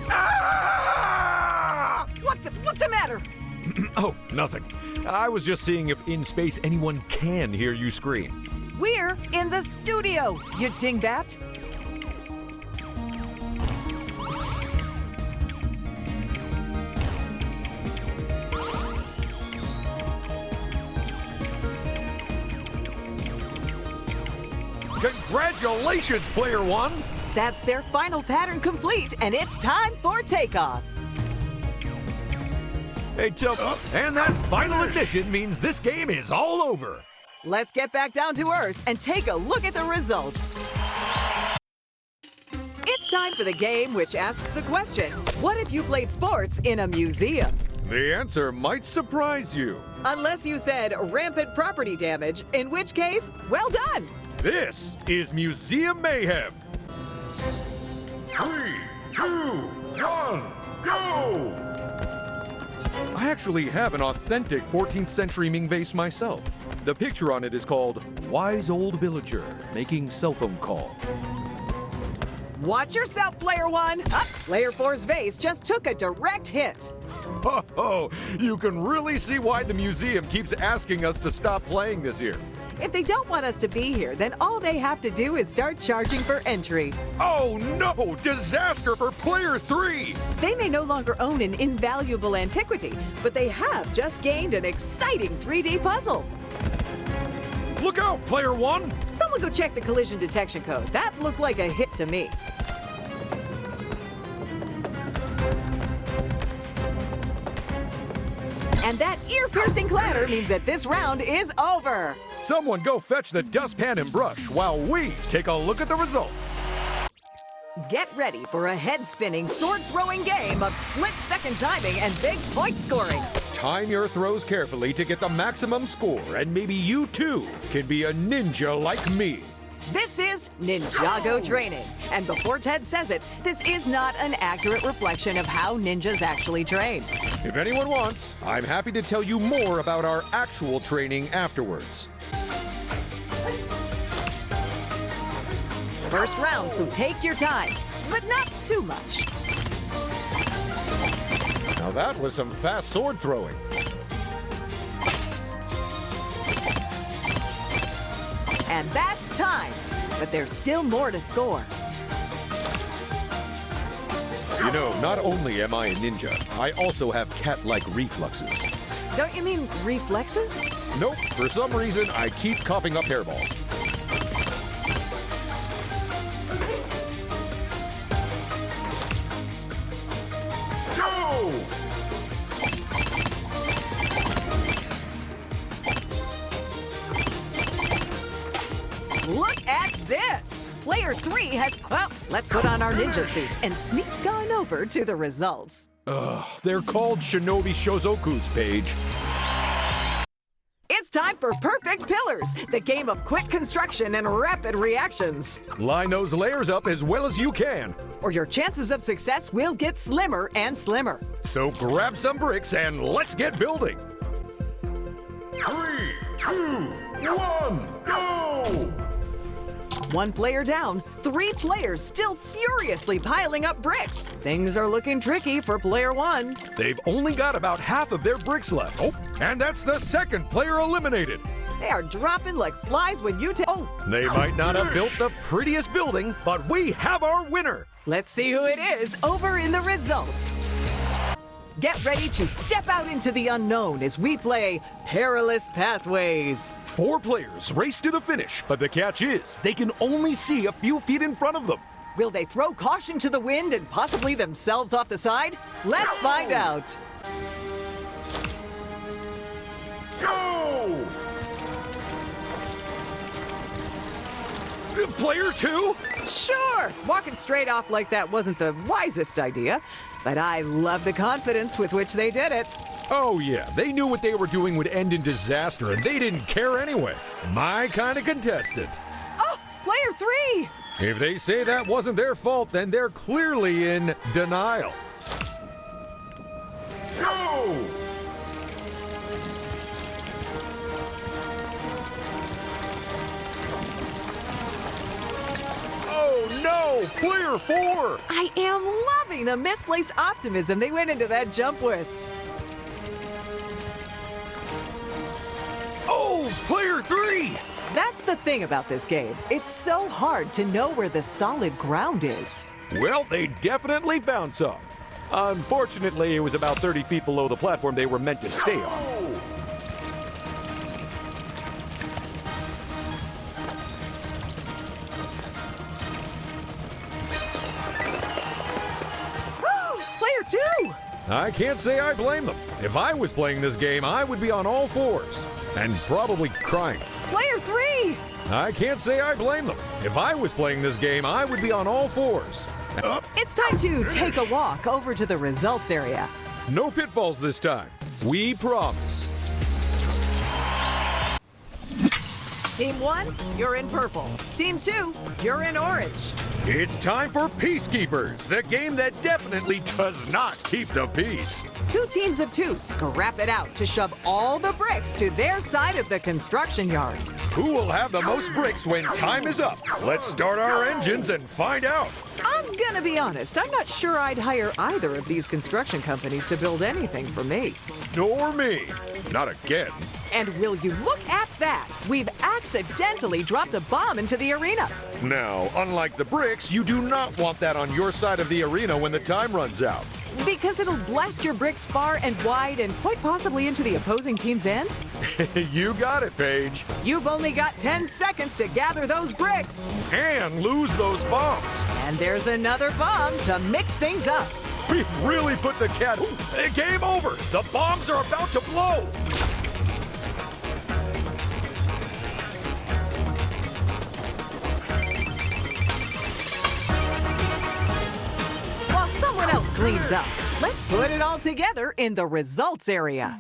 Ah! What's the matter? Oh, nothing. I was just seeing if in space anyone can hear you scream. We're in the studio, you dingbat. Congratulations, Player 1! That's their final pattern complete, and it's time for takeoff. Hey, and that final ignition means this game is all over. Let's get back down to Earth and take a look at the results. It's time for the game which asks the question, what if you played sports in a museum? The answer might surprise you. Unless you said rampant property damage, in which case, well done. This is Museum Mayhem. 3, 2, 1, go! I actually have an authentic 14th century Ming vase myself. The picture on it is called Wise Old Villager Making Cell Phone Call. Watch yourself, Player 1. Player 4's vase just took a direct hit. Oh, you can really see why the museum keeps asking us to stop playing this year. If they don't want us to be here, then all they have to do is start charging for entry. Oh no! Disaster for player 3! They may no longer own an invaluable antiquity, but they have just gained an exciting 3D puzzle. Look out, player 1! Someone go check the collision detection code. That looked like a hit to me. And that ear-piercing clatter means that this round is over. Someone go fetch the dustpan and brush while we take a look at the results. Get ready for a head-spinning, sword-throwing game of split-second timing and big point scoring. Time your throws carefully to get the maximum score, and maybe you too can be a ninja like me. This is Ninjago training. And before Ted says it, this is not an accurate reflection of how ninjas actually train. If anyone wants, I'm happy to tell you more about our actual training afterwards. First round, so take your time, but not too much. Now that was some fast sword throwing. And that's time. But there's still more to score. You know, not only am I a ninja, I also have cat-like reflexes. Don't you mean reflexes? Nope, for some reason, I keep coughing up hairballs. Go! Look at this! Player 3 has... Well, let's put on our ninja suits and sneak on over to the results. Ugh, they're called Shinobi Shozoku's page. It's time for Perfect Pillars, the game of quick construction and rapid reactions. Line those layers up as well as you can. Or your chances of success will get slimmer and slimmer. So grab some bricks and let's get building. 3, 2, 1, go! One player down, 3 players still furiously piling up bricks. Things are looking tricky for player 1. They've only got about half of their bricks left. Oh, and that's the second player eliminated. They are dropping like flies when you Oh, They might not have built the prettiest building, but we have our winner. let's see who it is over in the results. Get ready to step out into the unknown as we play Perilous Pathways. 4 players race to the finish, but the catch is they can only see a few feet in front of them. Will they throw caution to the wind and possibly themselves off the side? Let's find out. Go! Player 2? Sure, walking straight off like that wasn't the wisest idea, but I love the confidence with which they did it. Oh yeah, they knew what they were doing would end in disaster, and they didn't care anyway. My kind of contestant. Oh, player 3! If they say that wasn't their fault, then they're clearly in denial. Go! Oh no! Player 4! I am loving the misplaced optimism they went into that jump with. Oh, player 3! That's the thing about this game. It's so hard to know where the solid ground is. Well, they definitely found some. Unfortunately, it was about 30 feet below the platform they were meant to stay on. Player 2! I can't say I blame them. If I was playing this game, I would be on all fours and probably crying. Player 3! I can't say I blame them. If I was playing this game, I would be on all fours. It's time to take a walk over to the results area. No pitfalls this time. We promise. Team 1, you're in purple. Team 2, you're in orange. It's time for Peacekeepers, the game that definitely does not keep the peace. 2 teams of 2 scrap it out to shove all the bricks to their side of the construction yard. Who will have the most bricks when time is up? Let's start our engines and find out. On Gonna be honest, I'm not sure I'd hire either of these construction companies to build anything for me. Nor me. Not again. And will you look at that? We've accidentally dropped a bomb into the arena. Now, unlike the bricks, you do not want that on your side of the arena when the time runs out. Because it'll blast your bricks far and wide and quite possibly into the opposing team's end? You got it, Paige. You've only got 10 seconds to gather those bricks. And lose those bombs. And there's another bomb to mix things up. We've really put the cat... Game over! The bombs are about to blow! While someone else cleans up, let's put it all together in the results area.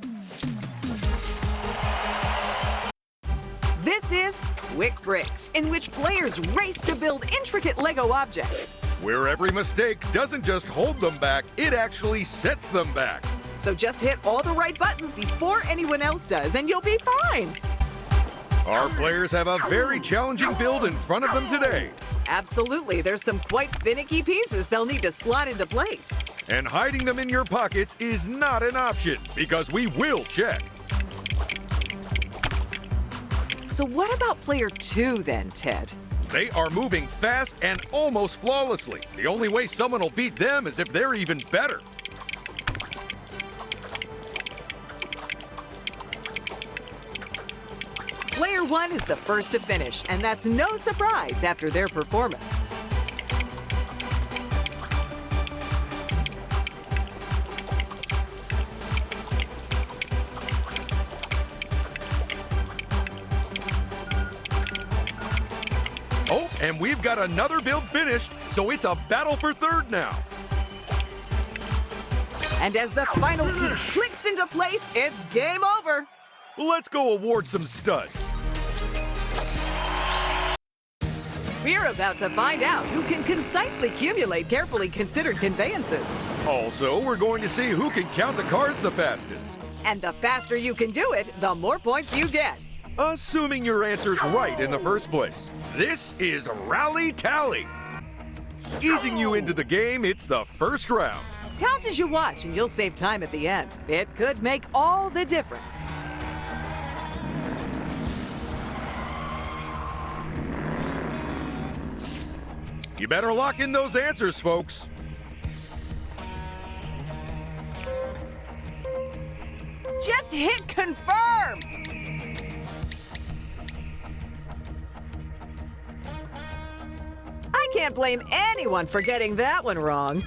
This is Quick Bricks, in which players race to build intricate Lego objects. Where every mistake doesn't just hold them back, it actually sets them back. So just hit all the right buttons before anyone else does, and you'll be fine. Our players have a very challenging build in front of them today. Absolutely, there's some quite finicky pieces they'll need to slot into place. And hiding them in your pockets is not an option, because we will check. So what about player 2 then, Ted? They are moving fast and almost flawlessly. The only way someone will beat them is if they're even better. Player 1 is the first to finish, and that's no surprise after their performance. Oh, and we've got another build finished, so it's a battle for third now. And as the final piece clicks into place, it's game over. Let's go award some studs. We're about to find out who can concisely accumulate carefully considered conveyances. Also, we're going to see who can count the cars the fastest. And the faster you can do it, the more points you get. Assuming your answer's right in the first place. This is Rally Tally. Easing you into the game, it's the first round. Count as you watch and you'll save time at the end. It could make all the difference. You better lock in those answers, folks. Just hit confirm! I can't blame anyone for getting that one wrong.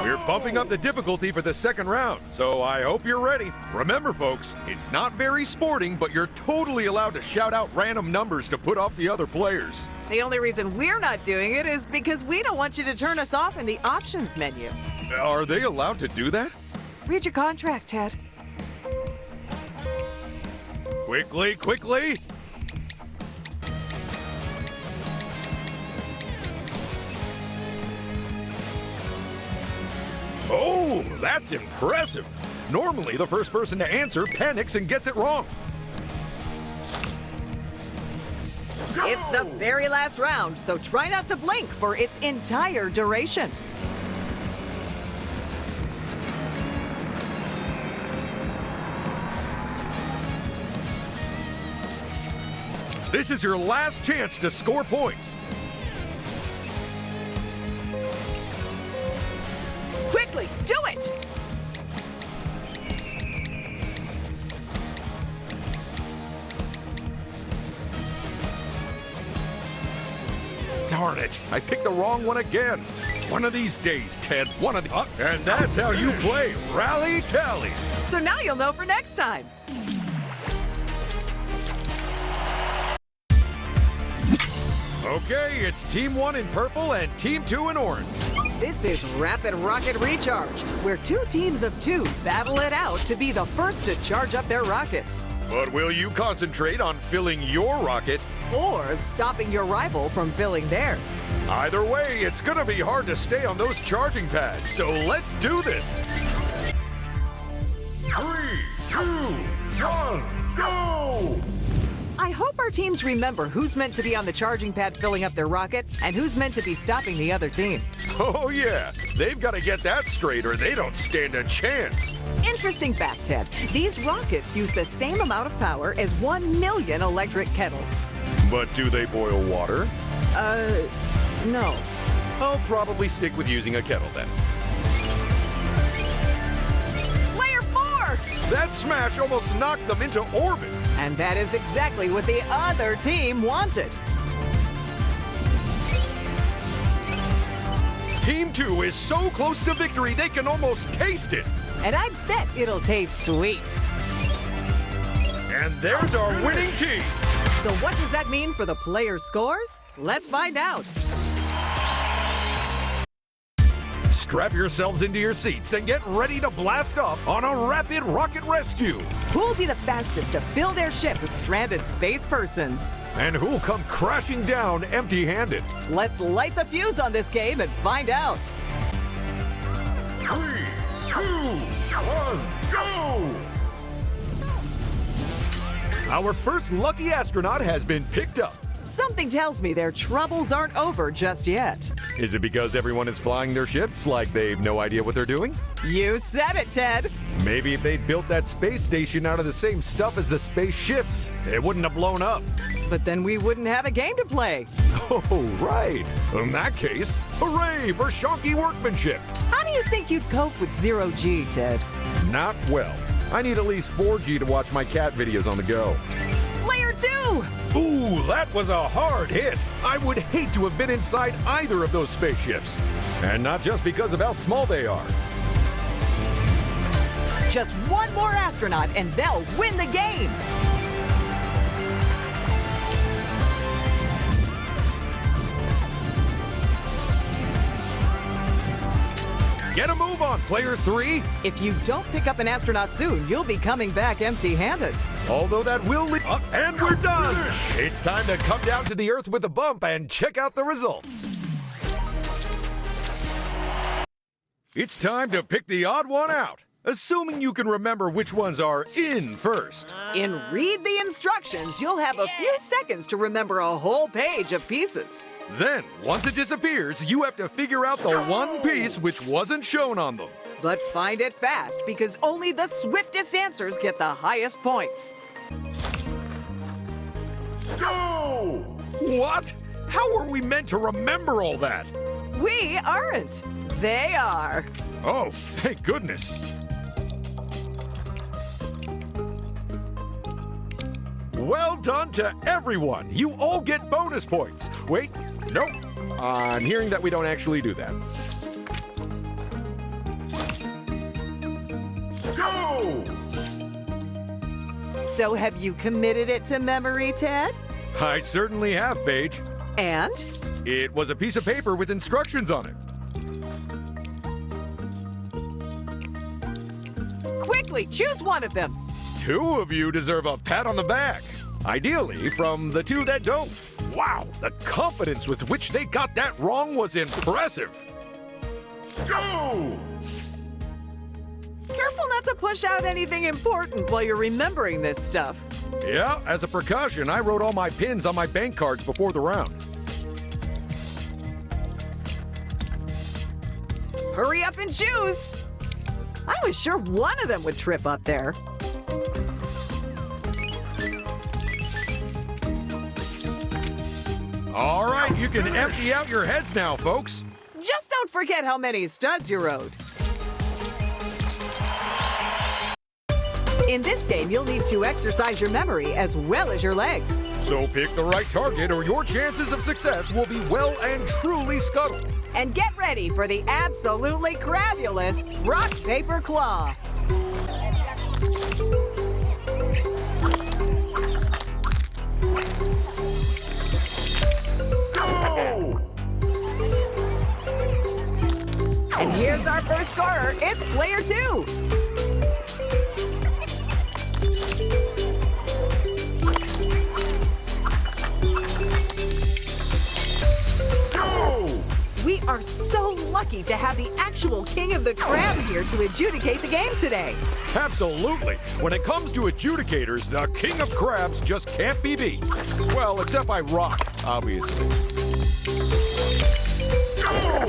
We're bumping up the difficulty for the second round, so I hope you're ready. Remember, folks, it's not very sporting, but you're totally allowed to shout out random numbers to put off the other players. The only reason we're not doing it is because we don't want you to turn us off in the options menu. Are they allowed to do that? Read your contract, Ted. Quickly, quickly! Oh, that's impressive. Normally, the first person to answer panics and gets it wrong. It's the very last round, so try not to blink for its entire duration. This is your last chance to score points. Quickly, do it! Darn it, I picked the wrong one again. One of these days, Ted, one of the... and that's how you play Rally Tally. So now you'll know for next time. Okay, it's Team 1 in purple and Team 2 in orange. This is Rapid Rocket Recharge, where 2 teams of 2 battle it out to be the first to charge up their rockets. But will you concentrate on filling your rocket? Or stopping your rival from filling theirs. Either way, it's gonna be hard to stay on those charging pads, so let's do this. 3, 2, 1, go! I hope our teams remember who's meant to be on the charging pad filling up their rocket and who's meant to be stopping the other team. Oh, yeah. They've got to get that straight or they don't stand a chance. Interesting fact, Ted. These rockets use the same amount of power as 1 million electric kettles. But do they boil water? No. I'll probably stick with using a kettle then. Layer 4! That smash almost knocked them into orbit. And that is exactly what the other team wanted. Team 2 is so close to victory they can almost taste it. And I bet it'll taste sweet. And there's our winning team. So what does that mean for the player scores? Let's find out. Strap yourselves into your seats and get ready to blast off on a rapid rocket rescue. Who'll be the fastest to fill their ship with stranded space persons? And who'll come crashing down empty-handed? Let's light the fuse on this game and find out. 3, 2, 1, go! Our first lucky astronaut has been picked up. Something tells me their troubles aren't over just yet. Is it because everyone is flying their ships like they've no idea what they're doing? You said it, Ted. Maybe if they'd built that space station out of the same stuff as the spaceships, it wouldn't have blown up. But then we wouldn't have a game to play. Oh, right. In that case, hooray for shonky workmanship. How do you think you'd cope with 0G, Ted? Not well. I need at least 4G to watch my cat videos on the go. Layer 2! Ooh, that was a hard hit. I would hate to have been inside either of those spaceships. And not just because of how small they are. Just one more astronaut and they'll win the game. Get a move on, player 3. If you don't pick up an astronaut soon, you'll be coming back empty-handed. Although that will lead up, and we're done. It's time to come down to the Earth with a bump and check out the results. It's time to pick the odd one out, assuming you can remember which ones are in first. In Read the Instructions, you'll have a few seconds to remember a whole page of pieces. Then, once it disappears, you have to figure out the one piece which wasn't shown on them. But find it fast, because only the swiftest answers get the highest points. Go! What? How are we meant to remember all that? We aren't. They are. Oh, thank goodness. Well done to everyone. You all get bonus points. Wait, nope. I'm hearing that we don't actually do that. Go! So have you committed it to memory, Ted? I certainly have, Paige. And? It was a piece of paper with instructions on it. Quickly, choose one of them. 2 of you deserve a pat on the back. Ideally, from the 2 that don't. Wow, the confidence with which they got that wrong was impressive. Go! Careful not to push out anything important while you're remembering this stuff. Yeah, as a precaution, I wrote all my pins on my bank cards before the round. Hurry up and choose. I was sure one of them would trip up there. All right, you can empty out your heads now, folks. Just don't forget how many studs you wrote. In this game, you'll need to exercise your memory as well as your legs. So pick the right target or your chances of success will be well and truly scuttled. And get ready for the absolutely crabulous rock, paper, claw. Go! And here's our first scorer. It's player 2. We are are so lucky to have the actual king of the crabs here to adjudicate the game today. Absolutely. When it comes to adjudicators, the king of crabs just can't be beat. Well, except by Rock, obviously. Go!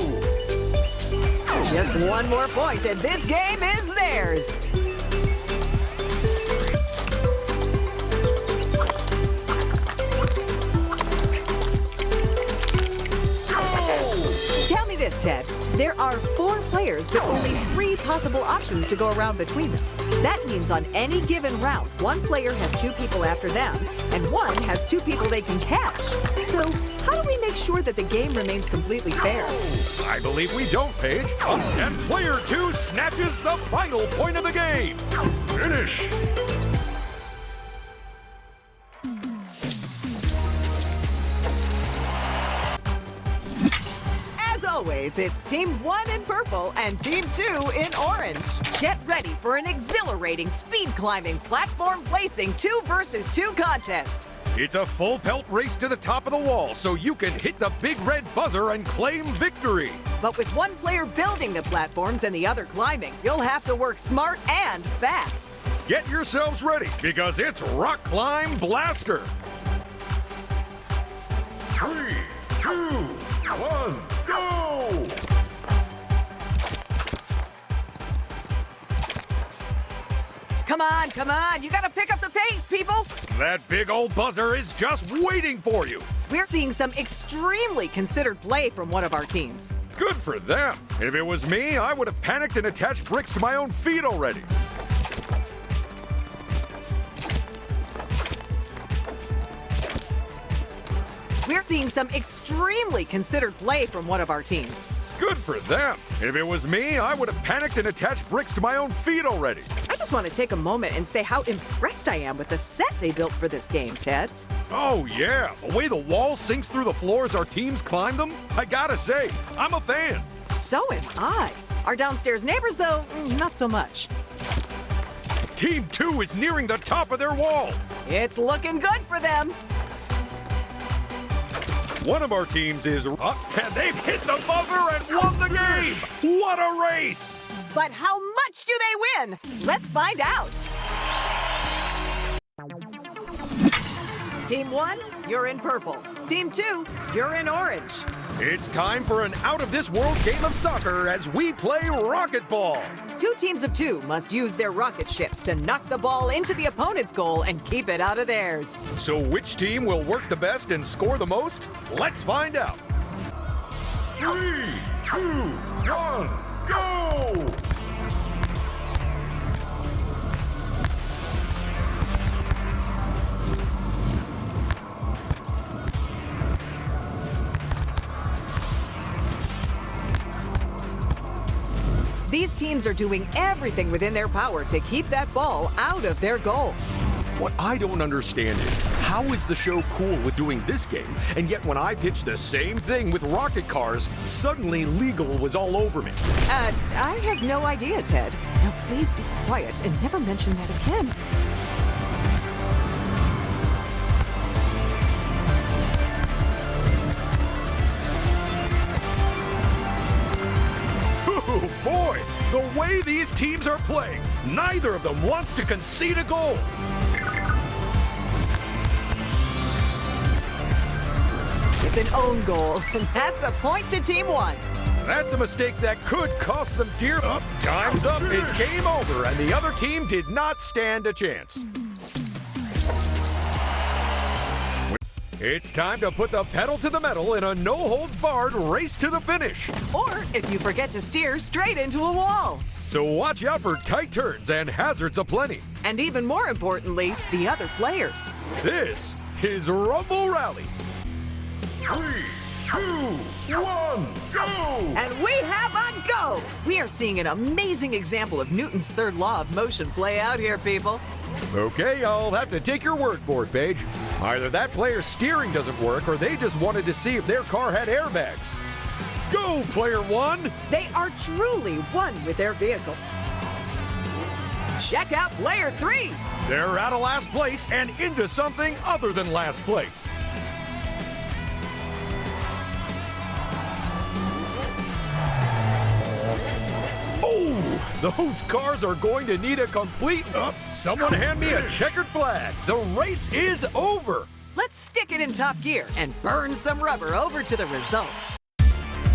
Just one more point, and this game is theirs. Tell me this, Ted. There are 4 players, but only 3 possible options to go around between them. That means on any given round, one player has 2 people after them, and one has 2 people they can catch. So, how do we make sure that the game remains completely fair? I believe we don't, Paige. And player 2 snatches the final point of the game. Finish. As always, it's Team 1 in purple and Team 2 in orange. Get ready for an exhilarating speed climbing platform placing 2 versus 2 contest. It's a full pelt race to the top of the wall so you can hit the big red buzzer and claim victory. But with one player building the platforms and the other climbing, you'll have to work smart and fast. Get yourselves ready because it's Rock Climb Blaster. 3, 2, 1, go! Come on, you gotta pick up the pace, people! That big old buzzer is just waiting for you. We're seeing some extremely considered play from one of our teams. Good for them. If it was me, I would have panicked and attached bricks to my own feet already. We're seeing some extremely considered play from one of our teams. Good for them. If it was me, I would have panicked and attached bricks to my own feet already. I just want to take a moment and say how impressed I am with the set they built for this game, Ted. Oh, yeah. The way the wall sinks through the floor as our teams climb them, I gotta say, I'm a fan. So am I. Our downstairs neighbors, though, not so much. Team 2 is nearing the top of their wall. It's looking good for them. One of our teams is up, and they've hit the buzzer and won the game! What a race! But how much do they win? Let's find out. Team 1, you're in purple. Team 2, you're in orange. It's time for an out-of-this-world game of soccer as we play rocket ball. 2 teams of 2 must use their rocket ships to knock the ball into the opponent's goal and keep it out of theirs. So which team will work the best and score the most? Let's find out. 3, 2, 1, go! These teams are doing everything within their power to keep that ball out of their goal. What I don't understand is, how is the show cool with doing this game, and yet when I pitched the same thing with rocket cars, suddenly legal was all over me? I have no idea, Ted. Now please be quiet and never mention that again. Oh boy, the way these teams are playing, neither of them wants to concede a goal. It's an own goal, and that's a point to Team 1. That's a mistake that could cost them dear. Time's up, it's game over, and the other team did not stand a chance. It's time to put the pedal to the metal in a no-holds-barred race to the finish. Or, if you forget to steer, straight into a wall. So watch out for tight turns and hazards aplenty. And even more importantly, the other players. This is Rumble Rally. 3, 2, 1, go! And we have a go! We are seeing an amazing example of Newton's third law of motion play out here, people. Okay, I'll have to take your word for it, Paige. Either that player's steering doesn't work, or they just wanted to see if their car had airbags. Go, player 1! They are truly one with their vehicle. Check out player 3! They're out of last place and into something other than last place. Those cars are going to need a complete... someone hand me a checkered flag. The race is over. Let's stick it in top gear and burn some rubber over to the results.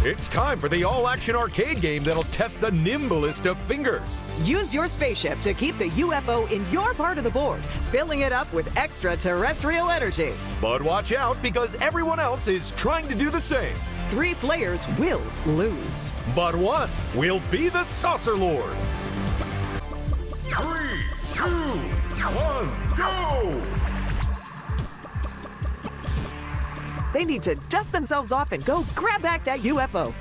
It's time for the all-action arcade game that'll test the nimblest of fingers. Use your spaceship to keep the UFO in your part of the board, filling it up with extraterrestrial energy. But watch out, because everyone else is trying to do the same. 3 players will lose. But one will be the Saucer Lord. 3, 2, 1, go! They need to dust themselves off and go grab back that UFO.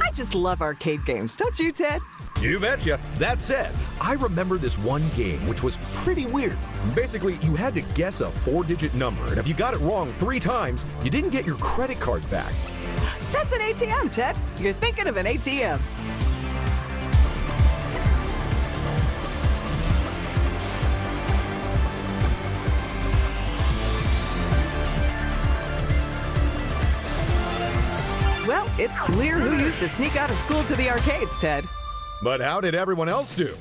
I just love arcade games, don't you, Ted? You betcha. That said, I remember this one game which was pretty weird. Basically, you had to guess a 4-digit number, and if you got it wrong 3 times, you didn't get your credit card back. That's an ATM, Ted. You're thinking of an ATM. Well, it's clear who used to sneak out of school to the arcades, Ted. But how did everyone else do?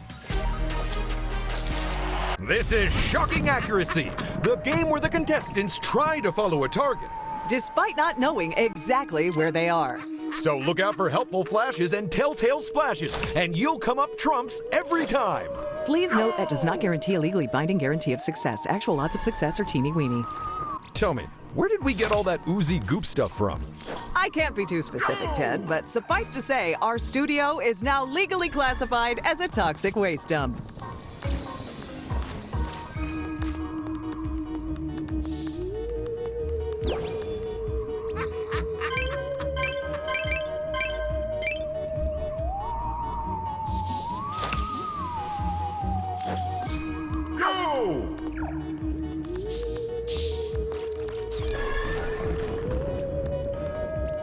This is Shocking Accuracy, the game where the contestants try to follow a target, Despite not knowing exactly where they are. So look out for helpful flashes and telltale splashes, and you'll come up trumps every time. Please note that does not guarantee a legally binding guarantee of success. Actual odds of success are teeny-weeny. Tell me, where did we get all that oozy goop stuff from? I can't be too specific, Ted, but suffice to say, our studio is now legally classified as a toxic waste dump.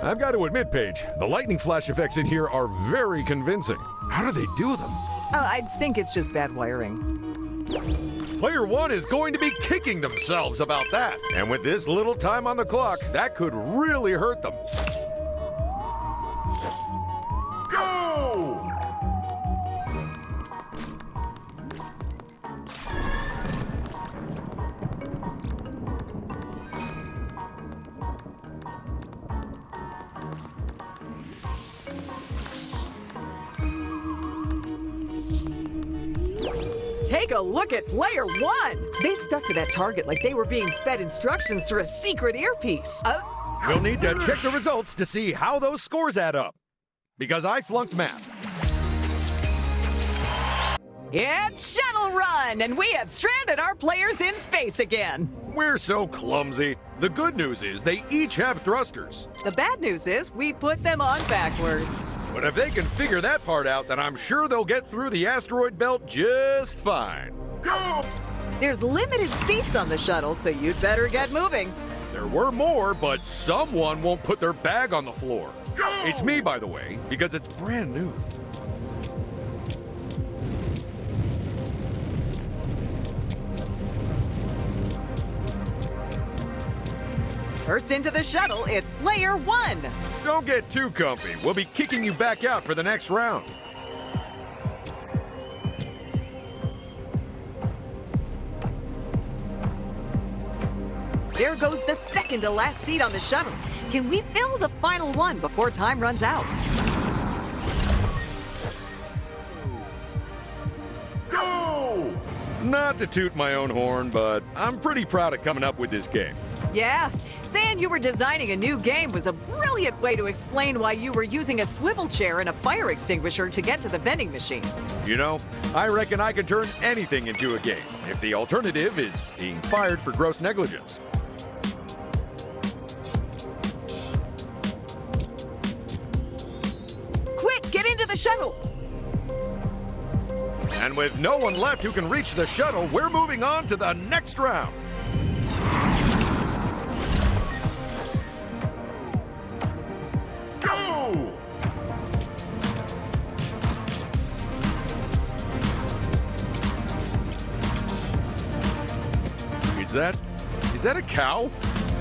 I've got to admit, Paige, the lightning flash effects in here are very convincing. How do they do them? I think it's just bad wiring. Player 1 is going to be kicking themselves about that. And with this little time on the clock, that could really hurt them. Go! Take a look at player 1! They stuck to that target like they were being fed instructions through a secret earpiece. We'll need to check the results to see how those scores add up. Because I flunked math. It's Shuttle Run, and we have stranded our players in space again. We're so clumsy. The good news is they each have thrusters. The bad news is we put them on backwards. But if they can figure that part out, then I'm sure they'll get through the asteroid belt just fine. Go! There's limited seats on the shuttle, so you'd better get moving. There were more, but someone won't put their bag on the floor. Go! It's me, by the way, because it's brand new. First into the shuttle, it's player 1. Don't get too comfy. We'll be kicking you back out for the next round. There goes the second to last seat on the shuttle. Can we fill the final one before time runs out? Go! Not to toot my own horn, but I'm pretty proud of coming up with this game. Yeah, saying you were designing a new game was a brilliant way to explain why you were using a swivel chair and a fire extinguisher to get to the vending machine. You know, I reckon I can turn anything into a game, if the alternative is being fired for gross negligence. Quick, get into the shuttle! And with no one left who can reach the shuttle, we're moving on to the next round. Go! Is that a cow?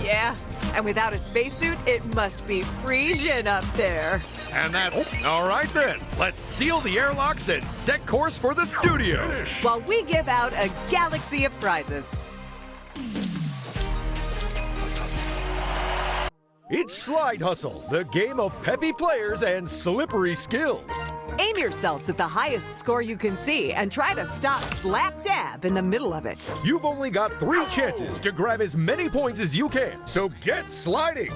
Yeah, and without a spacesuit, it must be freezing up there. And that... All right then, let's seal the airlocks and set course for the studio. While we give out a galaxy of prizes. It's Slide Hustle, the game of peppy players and slippery skills. Aim yourselves at the highest score you can see and try to stop slap dab in the middle of it. You've only got 3 chances to grab as many points as you can, so get sliding.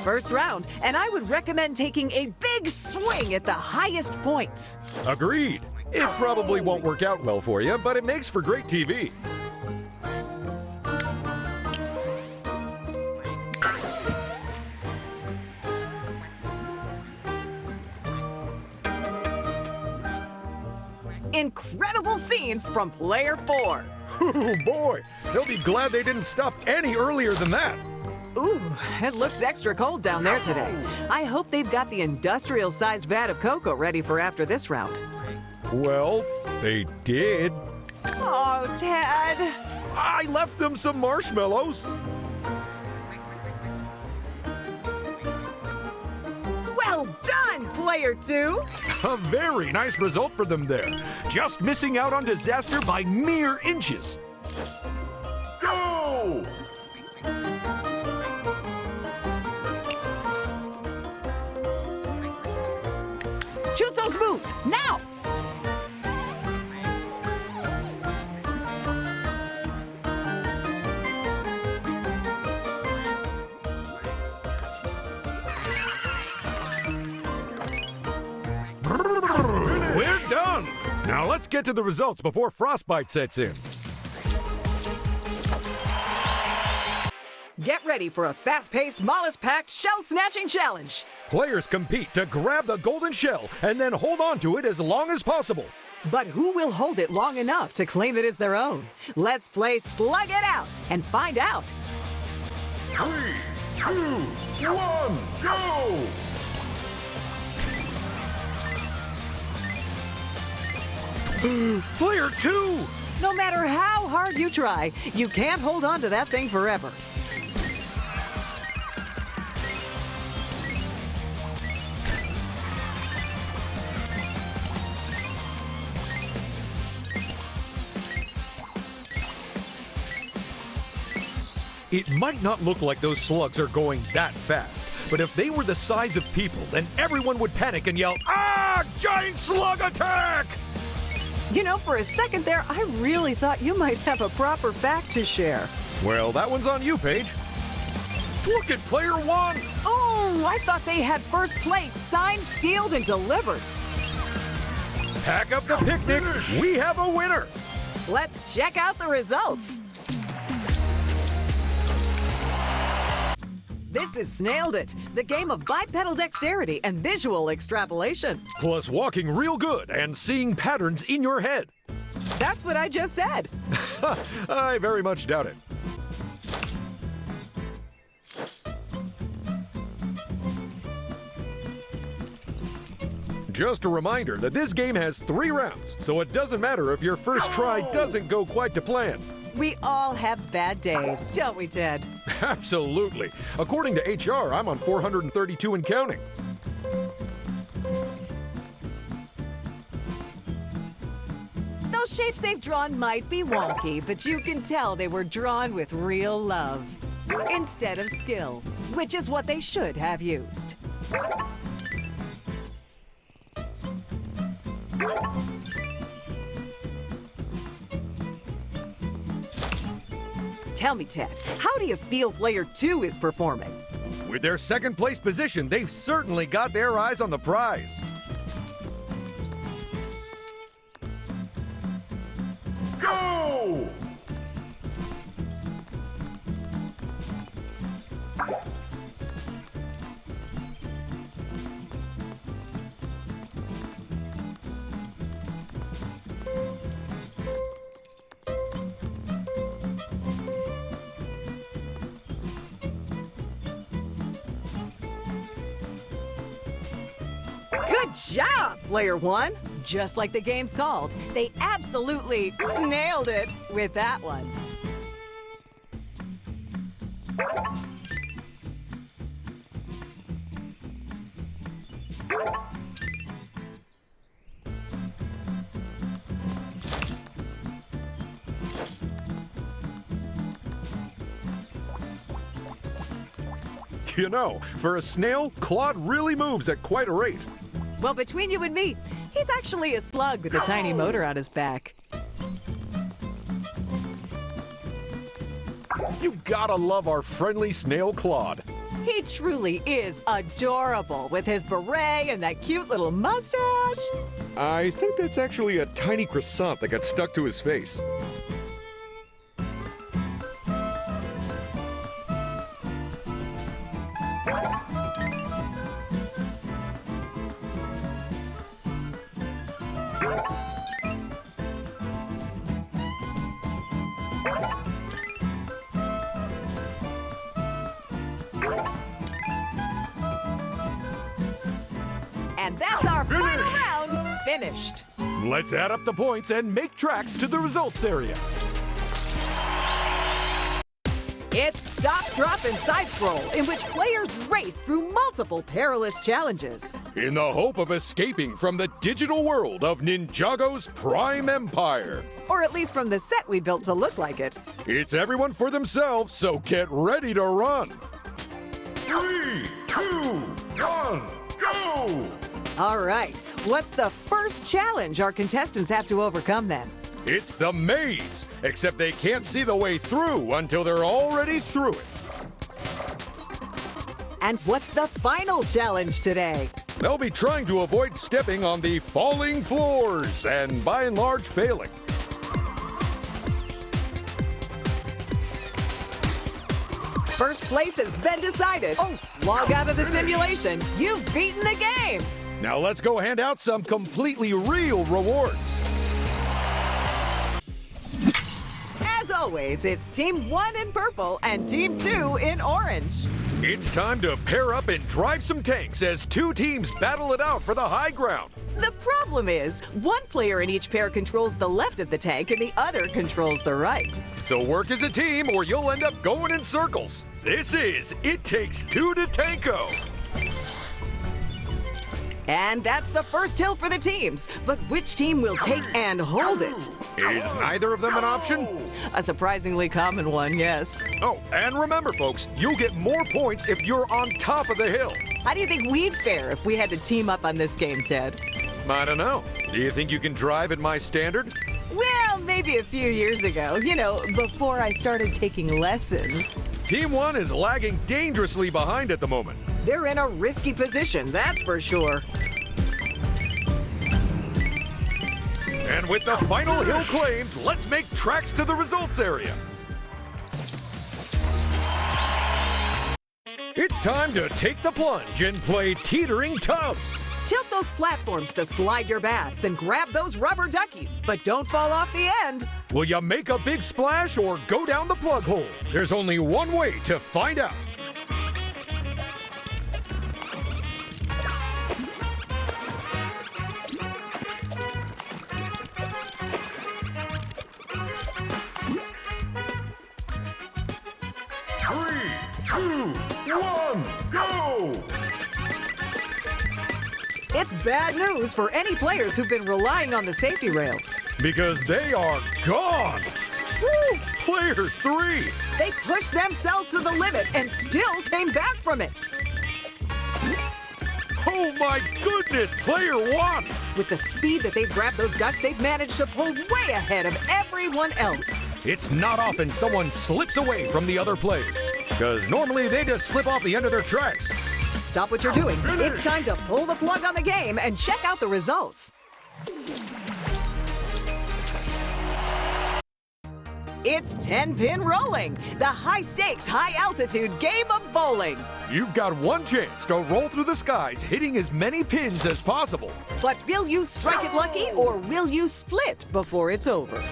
First round, and I would recommend taking a big swing at the highest points. Agreed. It probably won't work out well for you, but it makes for great TV. Incredible scenes from player 4. Oh boy, they'll be glad they didn't stop any earlier than that. Ooh, it looks extra cold down there today. I hope they've got the industrial-sized vat of cocoa ready for after this round. Well, they did. Oh, Ted. I left them some marshmallows. Well done, player 2. A very nice result for them there. Just missing out on disaster by mere inches. Go! Choose those moves, now! We're done! Now let's get to the results before frostbite sets in. Get ready for a fast-paced, mollusk-packed, shell-snatching challenge. Players compete to grab the golden shell and then hold on to it as long as possible. But who will hold it long enough to claim it as their own? Let's play Slug It Out and find out. 3, 2, 1, go! Player 2! No matter how hard you try, you can't hold on to that thing forever. It might not look like those slugs are going that fast, but if they were the size of people, then everyone would panic and yell, "Ah! Giant slug attack!" You know, for a second there, I really thought you might have a proper fact to share. Well, that one's on you, Paige. Look at player 1! Oh, I thought they had first place, signed, sealed, and delivered. Pack up the picnic! We have a winner! Let's check out the results. This is Snailed It, the game of bipedal dexterity and visual extrapolation. Plus walking real good and seeing patterns in your head. That's what I just said. I very much doubt it. Just a reminder that this game has 3 rounds, so it doesn't matter if your first try doesn't go quite to plan. We all have bad days, don't we, Ted? Absolutely. According to HR, I'm on 432 and counting. Those shapes they've drawn might be wonky, but you can tell they were drawn with real love instead of skill, which is what they should have used. Tell me, Ted, how do you feel player 2 is performing? With their second place position, they've certainly got their eyes on the prize. Go! Good job, player 1! Just like the game's called, they absolutely snailed it with that one. You know, for a snail, Claude really moves at quite a rate. Well, between you and me, he's actually a slug with a tiny motor on his back. You gotta love our friendly snail Claude. He truly is adorable with his beret and that cute little mustache. I think that's actually a tiny croissant that got stuck to his face. And that's our final round finished. Let's add up the points and make tracks to the results area. It's Stop, Drop, and Side Scroll, in which players race through multiple perilous challenges. In the hope of escaping from the digital world of Ninjago's Prime Empire. Or at least from the set we built to look like it. It's everyone for themselves, so get ready to run. 3, 2, 1, go! All right, what's the first challenge our contestants have to overcome then? It's the maze, except they can't see the way through until they're already through it. And what's the final challenge today? They'll be trying to avoid stepping on the falling floors and by and large failing. First place has been decided. Oh, log out of the simulation. You've beaten the game. Now let's go hand out some completely real rewards. As always, it's Team 1 in purple and Team 2 in orange. It's time to pair up and drive some tanks as two teams battle it out for the high ground. The problem is, one player in each pair controls the left of the tank and the other controls the right. So work as a team or you'll end up going in circles. This is It Takes Two to Tango. And that's the first hill for the teams. But which team will take and hold it? Is neither of them an option? A surprisingly common one, yes. Oh, and remember, folks, you'll get more points if you're on top of the hill. How do you think we'd fare if we had to team up on this game, Ted? I don't know. Do you think you can drive at my standard? Well, maybe a few years ago. You know, before I started taking lessons. Team 1 is lagging dangerously behind at the moment. They're in a risky position, that's for sure. And with the final hill claimed, let's make tracks to the results area. It's time to take the plunge and play teetering tubs. Tilt those platforms to slide your baths and grab those rubber duckies, but don't fall off the end. Will you make a big splash or go down the plug hole? There's only one way to find out. Three, two, one, go! It's bad news for any players who've been relying on the safety rails. Because they are gone! Woo! Player 3! They pushed themselves to the limit and still came back from it. Oh my goodness, player 1! With the speed that they've grabbed those ducks, they've managed to pull way ahead of everyone else. It's not often someone slips away from the other players, because normally they just slip off the end of their tracks. Stop what you're doing. It's time to pull the plug on the game and check out the results. It's 10-pin rolling, the high-stakes, high-altitude game of bowling. You've got one chance to roll through the skies, hitting as many pins as possible. But will you strike it lucky or will you split before it's over?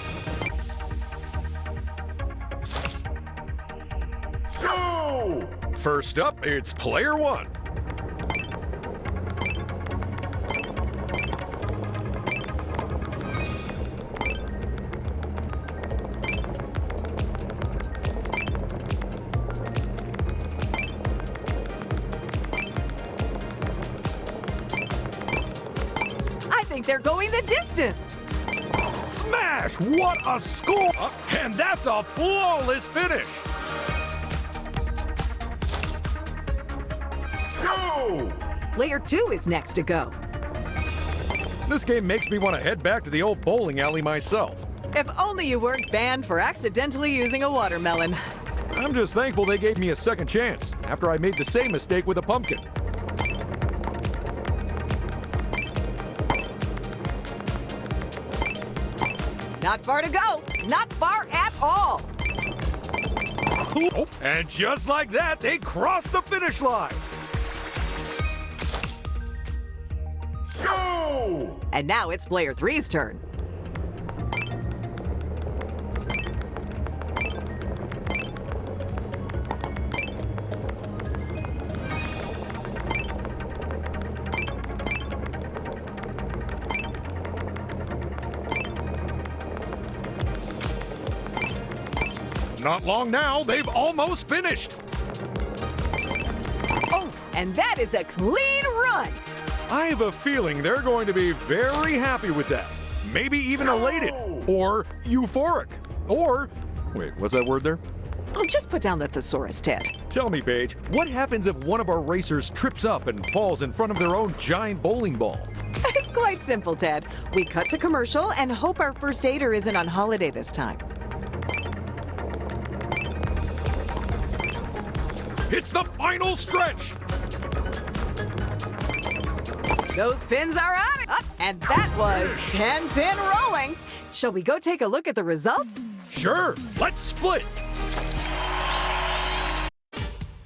Go! First up, it's player 1. think they're going the distance. Smash! What a score! And that's a flawless finish! Go! Player 2 is next to go. This game makes me want to head back to the old bowling alley myself. If only you weren't banned for accidentally using a watermelon. I'm just thankful they gave me a second chance after I made the same mistake with a pumpkin. Not far to go. Not far at all. Oh, and just like that, they crossed the finish line. Go! And now it's player 3's turn. Not long now, they've almost finished. Oh, and that is a clean run. I have a feeling they're going to be very happy with that. Maybe even elated. Or euphoric. Or, wait, what's that word there? Oh, just put down the thesaurus, Ted. Tell me, Paige, what happens if one of our racers trips up and falls in front of their own giant bowling ball? It's quite simple, Ted. We cut to commercial and hope our first aider isn't on holiday this time. It's the final stretch! Those pins are on it. And that was 10-pin rolling. Shall we go take a look at the results? Sure, let's split!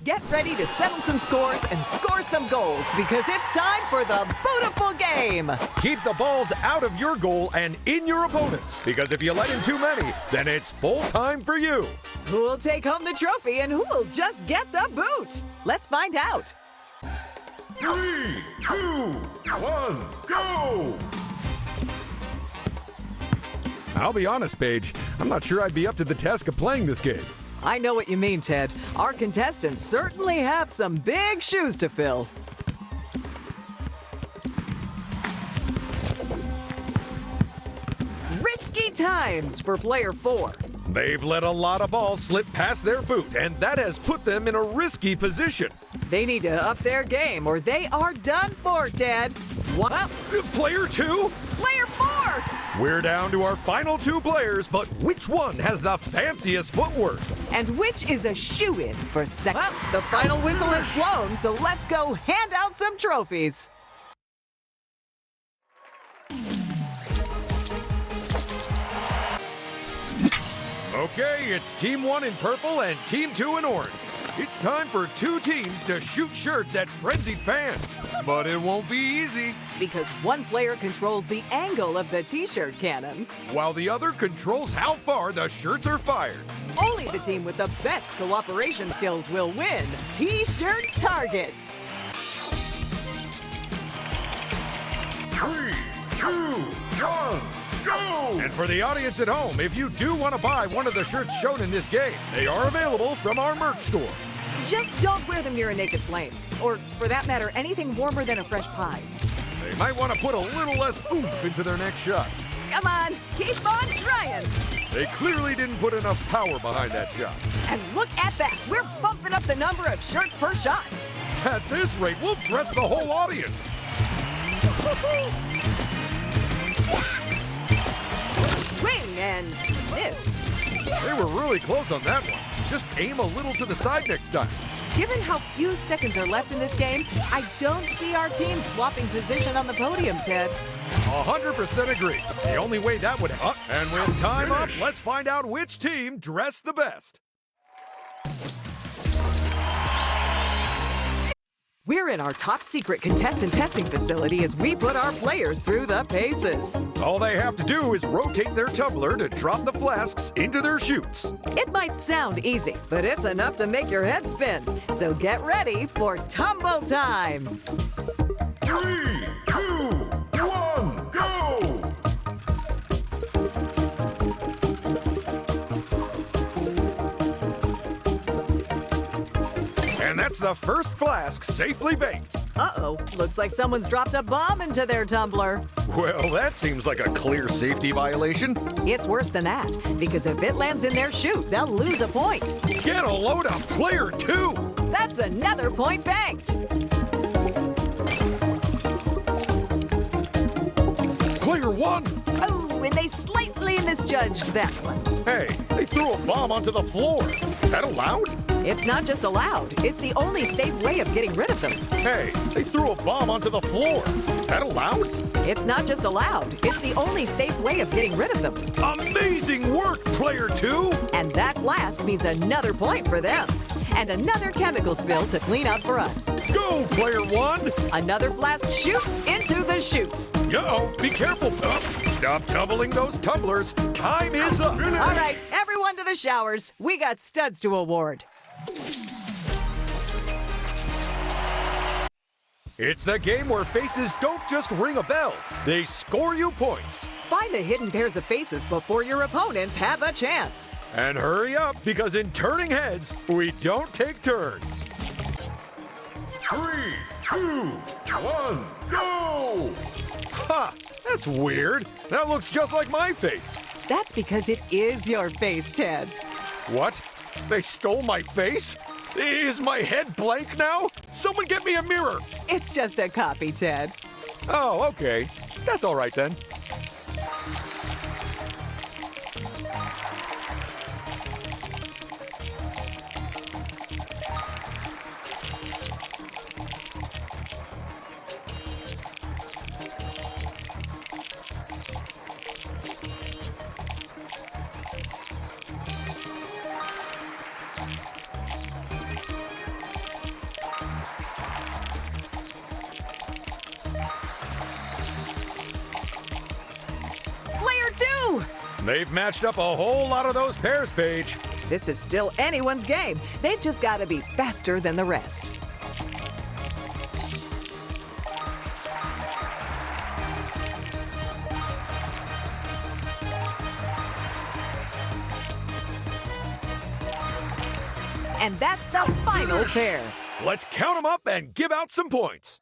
Get ready to settle some scores and score some goals because it's time for the beautiful game. Keep the balls out of your goal and in your opponent's, because if you let in too many, then it's full time for you. Who will take home the trophy and who will just get the boot? Let's find out. 3, 2, 1, go! I'll be honest, Paige. I'm not sure I'd be up to the task of playing this game. I know what you mean, Ted. Our contestants certainly have some big shoes to fill. Risky times for player 4. They've let a lot of balls slip past their boot, and that has put them in a risky position. They need to up their game or they are done for, Ted. What? Player 2? Player 4! We're down to our final 2 players, but which one has the fanciest footwork? And which is a shoo-in for second? Well, the final whistle is blown, so let's go hand out some trophies. Okay, it's Team 1 in purple and Team 2 in orange. It's time for 2 teams to shoot shirts at frenzied fans. But it won't be easy. Because one player controls the angle of the t-shirt cannon. While the other controls how far the shirts are fired. Only the team with the best cooperation skills will win. T-shirt target. 3, 2, 1, go! And for the audience at home, if you do want to buy one of the shirts shown in this game, they are available from our merch store. Just don't wear them near a naked flame. Or, for that matter, anything warmer than a fresh pie. They might want to put a little less oomph into their next shot. Come on, keep on trying. They clearly didn't put enough power behind that shot. And look at that. We're bumping up the number of shirts per shot. At this rate, we'll dress the whole audience. Swing and miss. They were really close on that one. Just aim a little to the side next time. Given how few seconds are left in this game, I don't see our team swapping position on the podium, Ted. 100% agree. The only way that would happen. And with time up, let's find out which team dressed the best. We're in our top secret contestant testing facility as we put our players through the paces. All they have to do is rotate their tumbler to drop the flasks into their chutes. It might sound easy, but it's enough to make your head spin. So get ready for tumble time. 3, 2, 1, go! And that's the first flask safely baked. Uh-oh, looks like someone's dropped a bomb into their tumbler. Well, that seems like a clear safety violation. It's worse than that, because if it lands in their chute, they'll lose a point. Get a load of player 2! That's another point banked. Player 1! Oh, and they slightly misjudged that one. Hey, they threw a bomb onto the floor. Is that allowed? It's not just allowed, it's the only safe way of getting rid of them. Hey, they threw a bomb onto the floor. Is that allowed? It's not just allowed, it's the only safe way of getting rid of them. Amazing work, player 2! And that blast means another point for them. And another chemical spill to clean up for us. Go, player 1! Another blast shoots into the chute. Uh-oh, be careful. Stop tumbling those tumblers. Time is up. All right, everyone to the showers. We got studs to award. It's the game where faces don't just ring a bell, they score you points. Find the hidden pairs of faces before your opponents have a chance. And hurry up, because in turning heads, we don't take turns. 3, 2, 1, go! Ha! That's weird. That looks just like my face. That's because it is your face, Ted. What? They stole my face? Is my head blank now? Someone get me a mirror. It's just a copy, Ted. Oh, okay. That's all right then. They've matched up a whole lot of those pairs, Paige. This is still anyone's game. They've just got to be faster than the rest. And that's the final pair. Let's count them up and give out some points.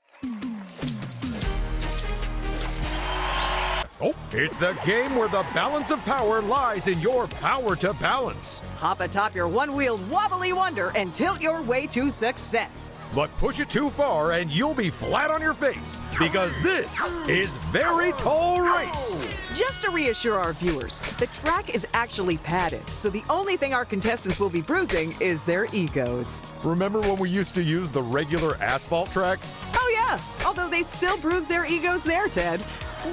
Oh, it's the game where the balance of power lies in your power to balance. Hop atop your one-wheeled wobbly wonder and tilt your way to success. But push it too far and you'll be flat on your face, because this is Very Tall Race. Just to reassure our viewers, the track is actually padded, so the only thing our contestants will be bruising is their egos. Remember when we used to use the regular asphalt track? Oh yeah, although they still bruise their egos there, Ted.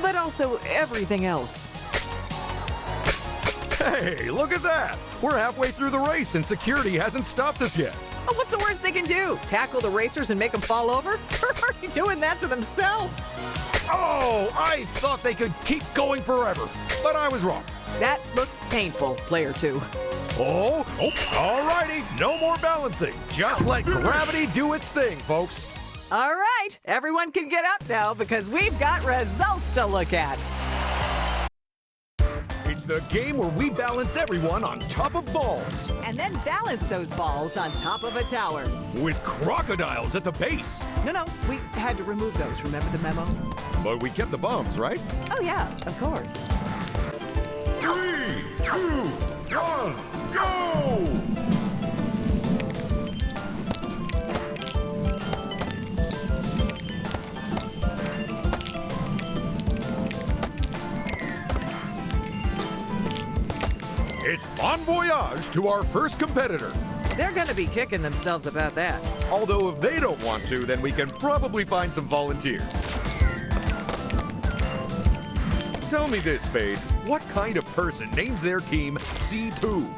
But also everything else. Hey, look at that! We're halfway through the race and security hasn't stopped us yet. Oh, what's the worst they can do? Tackle the racers and make them fall over? They're already doing that to themselves. Oh, I thought they could keep going forever, but I was wrong. That looked painful, player 2. Oh, alrighty, no more balancing. Just let gravity do its thing, folks. All right, everyone can get up now because we've got results to look at. It's the game where we balance everyone on top of balls. And then balance those balls on top of a tower. With crocodiles at the base. No, we had to remove those, remember the memo? But we kept the bombs, right? Oh yeah, of course. 3, 2, 1, go! It's bon voyage to our first competitor. They're gonna be kicking themselves about that. Although if they don't want to, then we can probably find some volunteers. Tell me this, Paige. What kind of person names their team C-Poo?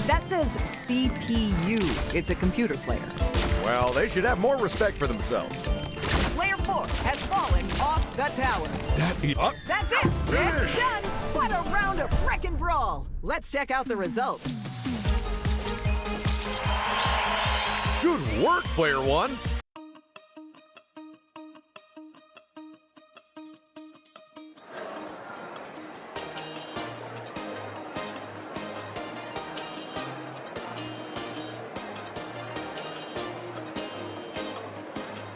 That says CPU. It's a computer player. Well, they should have more respect for themselves. Player 4 has fallen off the tower. That's it. Finish. It's done. What a round of wreckin' brawl. Let's check out the results. Good work, player 1.